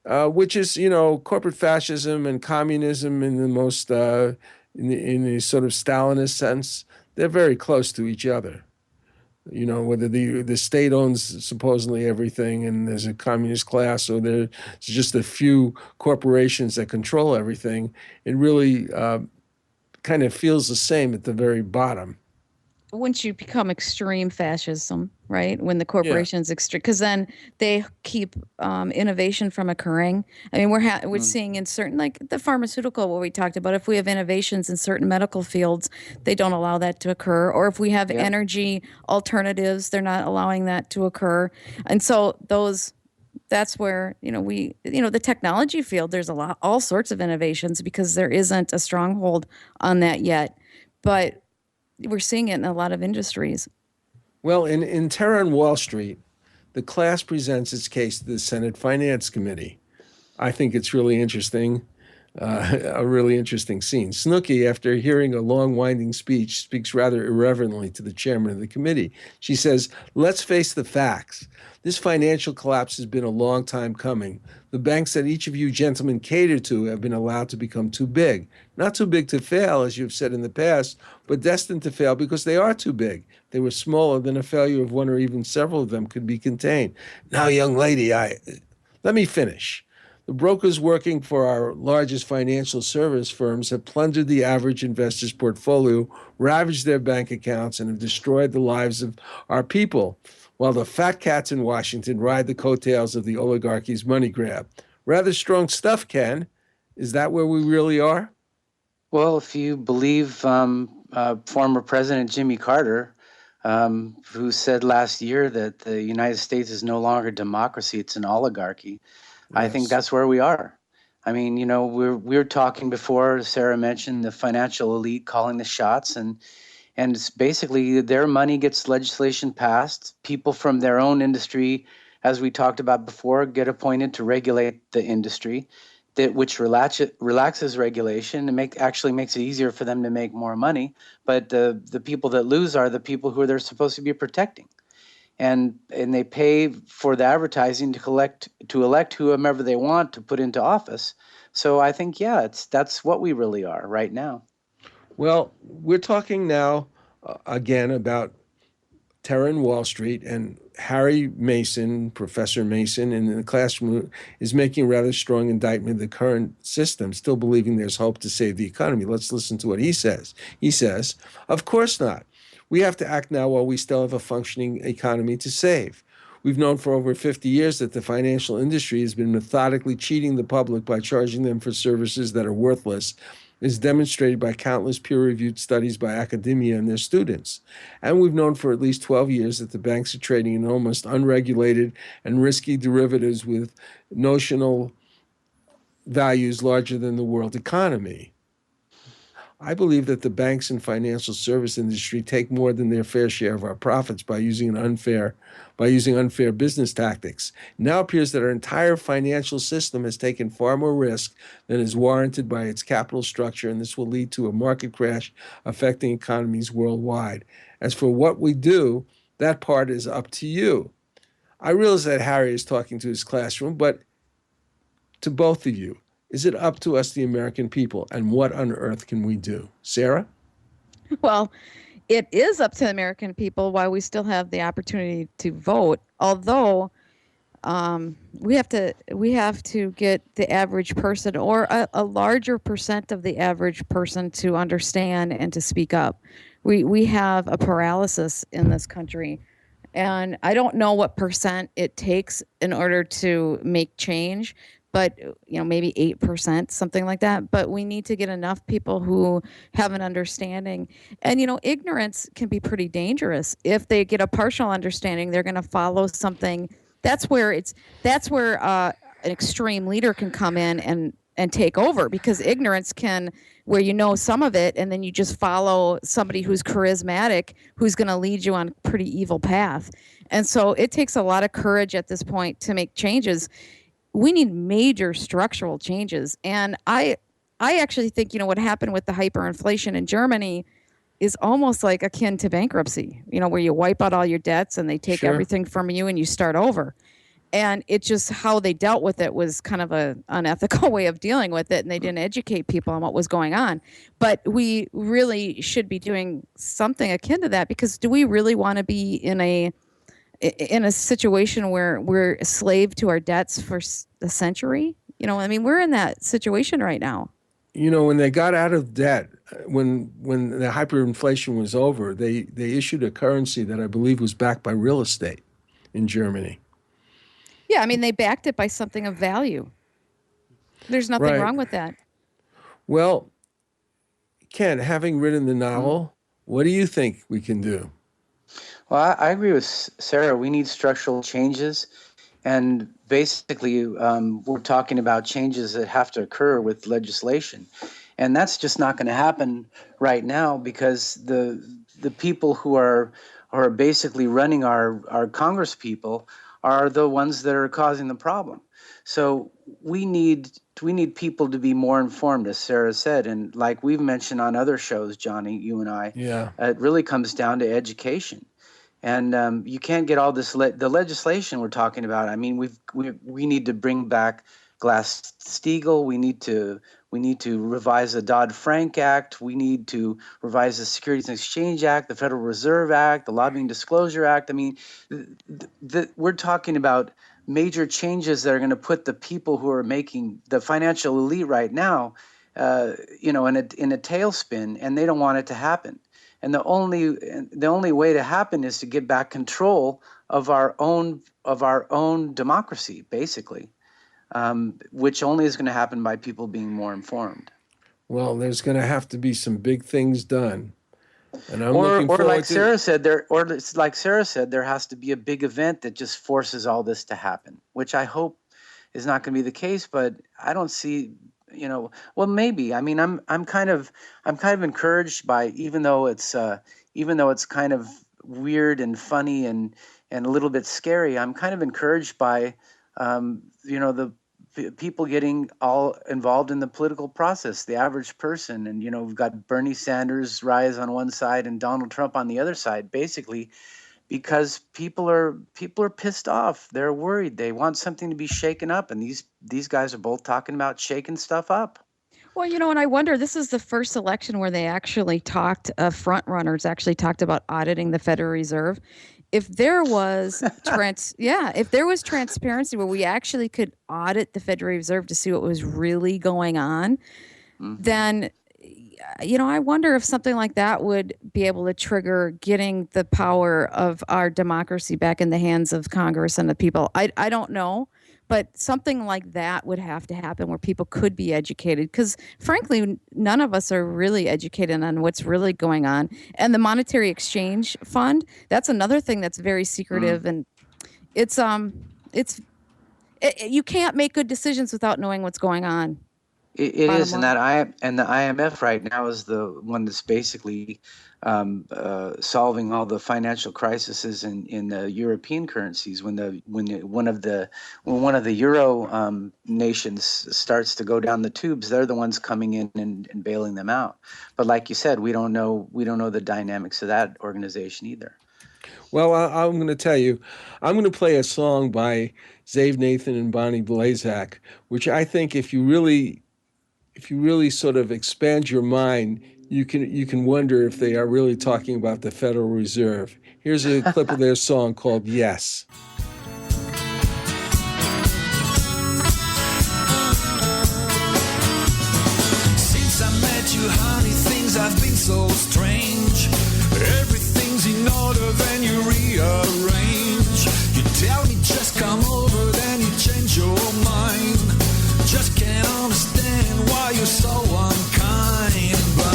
which is, corporate fascism and communism in the most, in the sort of Stalinist sense, they're very close to each other. Whether the state owns supposedly everything and there's a communist class, or there's just a few corporations that control everything, it really kind of feels the same at the very bottom. Once you become extreme fascism, right? When the corporation's extreme, because then they keep innovation from occurring. I mean, we're seeing in certain, like the pharmaceutical, what we talked about, if we have innovations in certain medical fields, they don't allow that to occur. Or if we have energy alternatives, they're not allowing that to occur. And so that's where, the technology field, there's all sorts of innovations because there isn't a stronghold on that yet. But we're seeing it in a lot of industries. Well, in Terror on Wall Street, the class presents its case to the Senate Finance Committee. I think it's really interesting, a really interesting scene. Snooki, after hearing a long, winding speech, speaks rather irreverently to the chairman of the committee. She says, "Let's face the facts. This financial collapse has been a long time coming. The banks that each of you gentlemen cater to have been allowed to become too big. Not too big to fail, as you've said in the past, but destined to fail because they are too big. They were smaller than a failure of one or even several of them could be contained." Now, young lady, let me finish. The brokers working for our largest financial service firms have plundered the average investor's portfolio, ravaged their bank accounts, and have destroyed the lives of our people, while the fat cats in Washington ride the coattails of the oligarchy's money grab. Rather strong stuff, Ken. Is that where we really are? Well, if you believe former President Jimmy Carter, who said last year that the United States is no longer a democracy, it's an oligarchy, I think that's where we are. I mean, we were talking before, Sarah mentioned the financial elite calling the shots, and it's basically their money gets legislation passed. People from their own industry, as we talked about before, get appointed to regulate the industry. which relaxes regulation and actually makes it easier for them to make more money. But the people that lose are the people who they're supposed to be protecting. And they pay for the advertising to elect whomever they want to put into office. So I think, that's what we really are right now. Well, we're talking now again about terror in Wall Street, and Harry Mason, Professor Mason, in the classroom is making a rather strong indictment of the current system, still believing there's hope to save the economy. Let's listen to what he says. He says, "Of course not. We have to act now while we still have a functioning economy to save. We've known for over 50 years that the financial industry has been methodically cheating the public by charging them for services that are worthless, is demonstrated by countless peer-reviewed studies by academia and their students. And we've known for at least 12 years that the banks are trading in almost unregulated and risky derivatives with notional values larger than the world economy. I believe that the banks and financial service industry take more than their fair share of our profits by using unfair business tactics. It now appears that our entire financial system has taken far more risk than is warranted by its capital structure, and this will lead to a market crash affecting economies worldwide. As for what we do, that part is up to you." I realize that Harry is talking to his classroom, but to both of you, is it up to us, the American people, and what on earth can we do? Sarah? Well, it is up to the American people why we still have the opportunity to vote, although we have to get the average person, or a larger percent of the average person, to understand and to speak up. We have a paralysis in this country, and I don't know what percent it takes in order to make change, but maybe 8%, something like that. But we need to get enough people who have an understanding. And ignorance can be pretty dangerous. If they get a partial understanding, they're going to follow something. That's where an extreme leader can come in and take over, because ignorance can, where some of it, and then you just follow somebody who's charismatic, who's going to lead you on a pretty evil path. And so it takes a lot of courage at this point to make changes. We need major structural changes. And I actually think, what happened with the hyperinflation in Germany is almost like akin to bankruptcy, where you wipe out all your debts and they take everything from you and you start over. And it's just how they dealt with it was kind of an unethical way of dealing with it, and they didn't educate people on what was going on. But we really should be doing something akin to that, because do we really want to be in a situation where we're a slave to our debts for a century? We're in that situation right now. When they got out of debt, when the hyperinflation was over, they issued a currency that I believe was backed by real estate in Germany. Yeah, they backed it by something of value. There's nothing wrong with that. Well, Ken, having written the novel, what do you think we can do? Well, I agree with Sarah. We need structural changes. And basically, we're talking about changes that have to occur with legislation. And that's just not going to happen right now, because the people who are basically running our Congress people are the ones that are causing the problem. So we need people to be more informed, as Sarah said. And like we've mentioned on other shows, Johnny, you and I, it really comes down to education. And you can't get all this the legislation we're talking about. We need to bring back Glass-Steagall. We need to revise the Dodd-Frank Act. We need to revise the Securities and Exchange Act, the Federal Reserve Act, the Lobbying Disclosure Act. We're talking about major changes that are going to put the people who are making the financial elite right now, in a tailspin, and they don't want it to happen. And the only way to happen is to get back control of our own democracy, basically, which only is going to happen by people being more informed. Well, there's going to have to be some big things done, and I'm looking forward like Sarah said, there has to be a big event that just forces all this to happen, which I hope is not going to be the case. But I don't see. Well, maybe. I'm kind of encouraged by, even though it's kind of weird and funny and a little bit scary. I'm kind of encouraged by, the people getting all involved in the political process, the average person. And, we've got Bernie Sanders rise on one side and Donald Trump on the other side, basically because people are pissed off. They're worried. They want something to be shaken up. And these guys are both talking about shaking stuff up. Well, and I wonder, this is the first election where they actually front runners actually talked about auditing the Federal Reserve. If there was if there was transparency where we actually could audit the Federal Reserve to see what was really going on, then, I wonder if something like that would be able to trigger getting the power of our democracy back in the hands of Congress and the people. I don't know. But something like that would have to happen where people could be educated, because frankly, none of us are really educated on what's really going on. And the Monetary Exchange Fund, that's another thing that's very secretive, and you can't make good decisions without knowing what's going on. It is, and the IMF right now is the one that's basically solving all the financial crises in the European currencies. When one of the Euro nations starts to go down the tubes, they're the ones coming in and bailing them out. But like you said, we don't know the dynamics of that organization either. Well, I'm going to tell you, I'm going to play a song by Zave Nathan and Bonnie Blazak, which I think if you really sort of expand your mind, you can wonder if they are really talking about the Federal Reserve. Here's a clip of their song called Yes. Since I met you, honey, things have been so strange. Everything's in order, then you rearrange. You tell me just come over, then you change your mind. Just can't understand why you're so unkind and blind.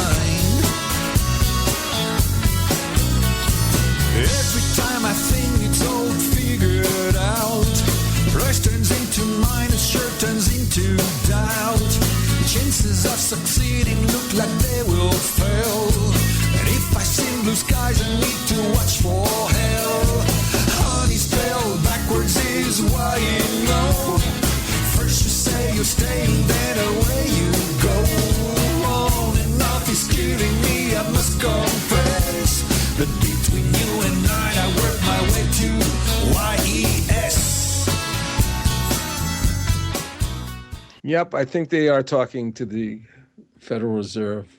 Every time I think it's all figured out, plus turns into minus, sure turns into doubt. Chances of succeeding look like they will fail. And if I see blue skies, I need to watch for hell. Honey, spelled backwards is why you know. First you say you're staying, then away you go. On and off is killing me, I must confess. But between you and I work my way to YES. Yep, I think they are talking to the Federal Reserve.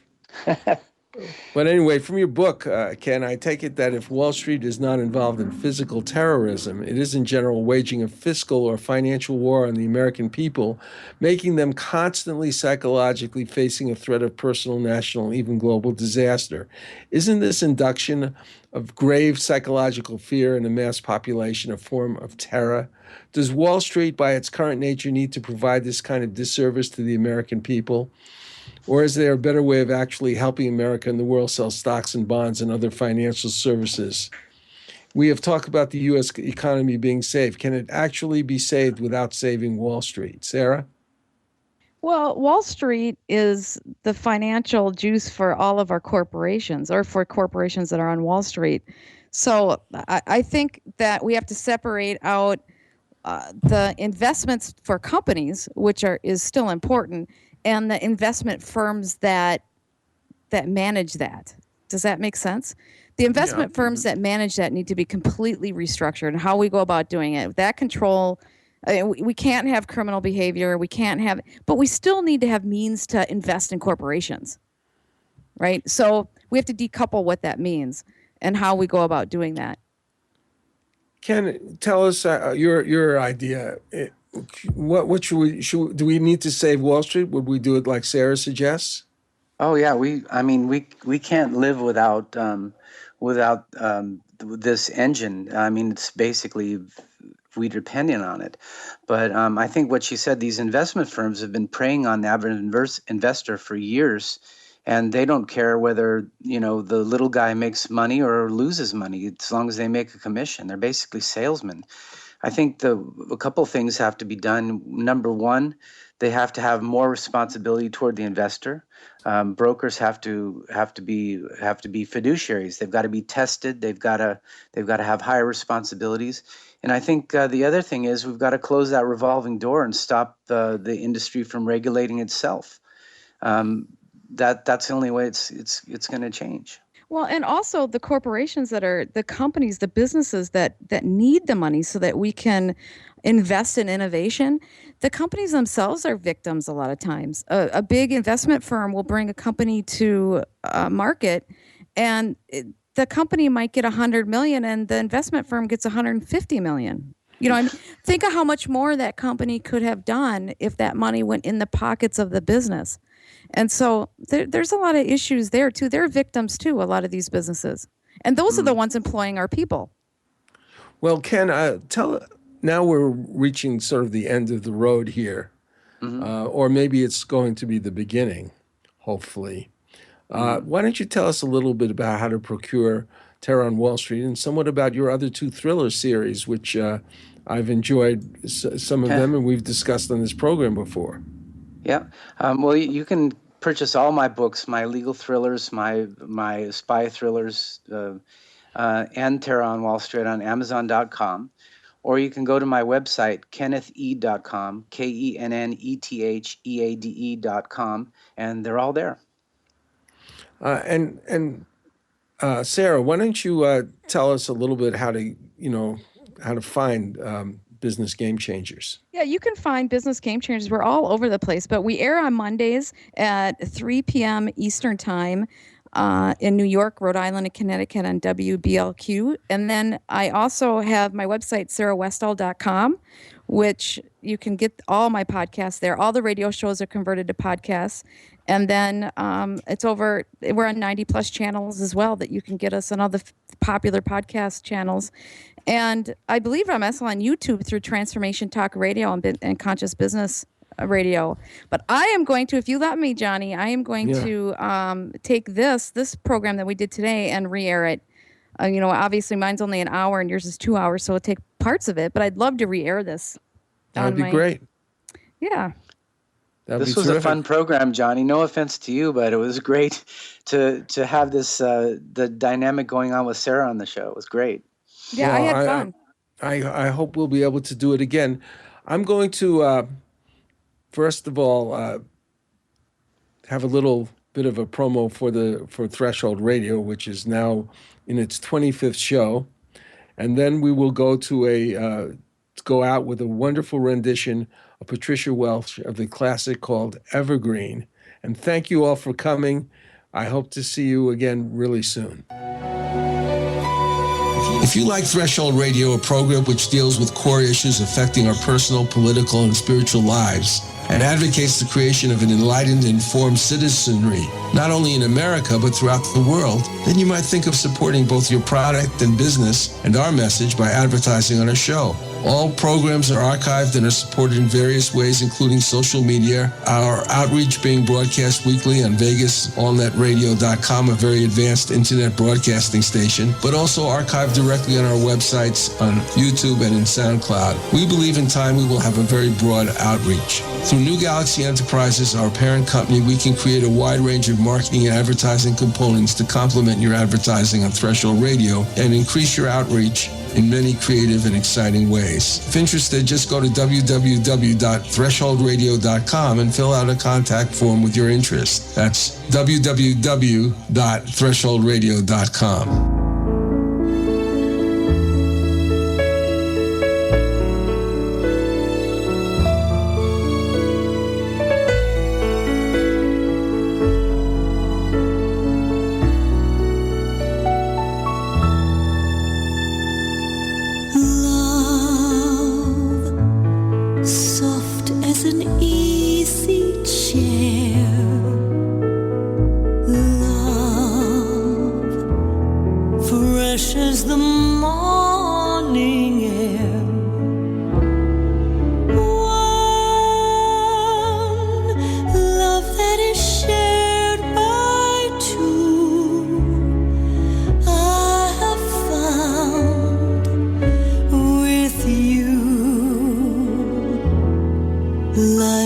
But anyway, from your book, Ken, I take it that if Wall Street is not involved in physical terrorism, it is in general waging a fiscal or financial war on the American people, making them constantly psychologically facing a threat of personal, national, even global disaster. Isn't this induction of grave psychological fear in the mass population a form of terror? Does Wall Street, by its current nature, need to provide this kind of disservice to the American people? Or is there a better way of actually helping America and the world sell stocks and bonds and other financial services? We have talked about the U.S. economy being saved. Can it actually be saved without saving Wall Street? Sarah? Well, Wall Street is the financial juice for all of our corporations, or for corporations that are on Wall Street. So I think that we have to separate out the investments for companies, which is still important, and the investment firms that manage that. Does that make sense? The investment firms that manage that need to be completely restructured, and how we go about doing it. That control, we can't have criminal behavior. But we still need to have means to invest in corporations, right? So we have to decouple what that means and how we go about doing that. Ken, tell us your idea. What should do we need to save Wall Street? Would we do it like Sarah suggests? Oh yeah, we can't live without this engine. I mean, it's basically we're dependent on it. But I think what she said, these investment firms have been preying on the average investor for years, and they don't care whether the little guy makes money or loses money, as long as they make a commission. They're basically salesmen. I think a couple things have to be done. Number one, they have to have more responsibility toward the investor. Brokers have to be fiduciaries. They've got to be tested. They've got to have higher responsibilities. And I think the other thing is we've got to close that revolving door and stop the industry from regulating itself. That's the only way it's going to change. Well, and also the corporations that are the companies, the businesses that need the money so that we can invest in innovation. The companies themselves are victims a lot of times. A big investment firm will bring a company to market, and the company might get $100 million, and the investment firm gets $150 million. You know, I mean, think of how much more that company could have done if that money went in the pockets of the business. And so there's a lot of issues there too. They're victims too, a lot of these businesses. And those are the ones employing our people. Well, Ken, now we're reaching sort of the end of the road here. Or maybe it's going to be the beginning, hopefully. Why don't you tell us a little bit about how to procure Terror on Wall Street and somewhat about your other two thriller series, which I've enjoyed some of them, and we've discussed on this program before. Yeah. Well, you can purchase all my books, my legal thrillers, my spy thrillers, and Terror on Wall Street on Amazon.com. Or you can go to my website, KennethEade.com, KennethEade.com, and they're all there. Sarah, why don't you tell us a little bit how to find Business Game Changers? Yeah, you can find Business Game Changers. We're all over the place, but we air on Mondays at 3 p.m. Eastern Time in New York, Rhode Island, and Connecticut on WBLQ. And then I also have my website, sarahwestall.com, which you can get all my podcasts there. All the radio shows are converted to podcasts. And then we're on 90 plus channels as well that you can get us on all the popular podcast channels. And I believe I'm also on YouTube through Transformation Talk Radio and Conscious Business Radio. But I am going to, if you let me, Johnny, I am going to take this program that we did today and re-air it. Obviously mine's only an hour and yours is 2 hours, so I'll take parts of it. But I'd love to re-air this. That would be great. Yeah. This was a fun program, Johnny. No offense to you, but it was great to have this the dynamic going on with Sarah on the show. It was great. Yeah, well, I had fun. I hope we'll be able to do it again. I'm going to first of all have a little bit of a promo for Threshold Radio, which is now in its 25th show, and then we will go out with a wonderful rendition of Patricia Welch of the classic called Evergreen. And thank you all for coming. I hope to see you again really soon. If you like Threshold Radio, a program which deals with core issues affecting our personal, political, and spiritual lives, and advocates the creation of an enlightened, informed citizenry, not only in America, but throughout the world, then you might think of supporting both your product and business and our message by advertising on our show. All programs are archived and are supported in various ways, including social media, our outreach being broadcast weekly on VegasAllNetRadio.com, a very advanced internet broadcasting station, but also archived directly on our websites on YouTube and in SoundCloud. We believe in time we will have a very broad outreach. Through New Galaxy Enterprises, our parent company, we can create a wide range of marketing and advertising components to complement your advertising on Threshold Radio and increase your outreach in many creative and exciting ways. If interested, just go to www.thresholdradio.com and fill out a contact form with your interest. That's www.thresholdradio.com.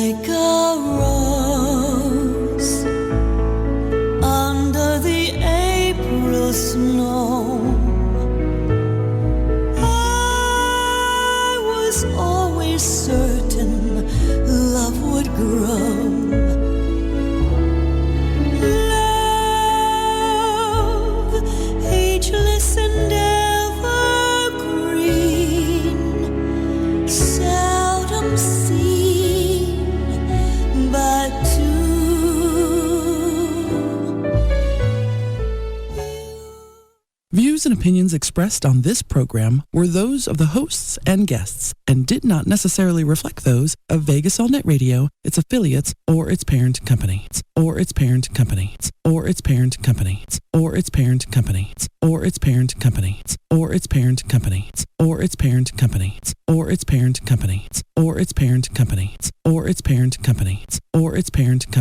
like a rose under the April snow. I was always certain love would grow. Love, ageless and evergreen, seldom seen but two. Views and opinions expressed on this program were those of the hosts and guests and did not necessarily reflect those of Vegas All Net Radio, its affiliates, or its parent companies, or its parent companies, or its parent companies, or its parent companies, or its parent companies, or its parent companies, or its parent companies, or its parent companies, or its parent companies, or its parent companies, or its parent companies.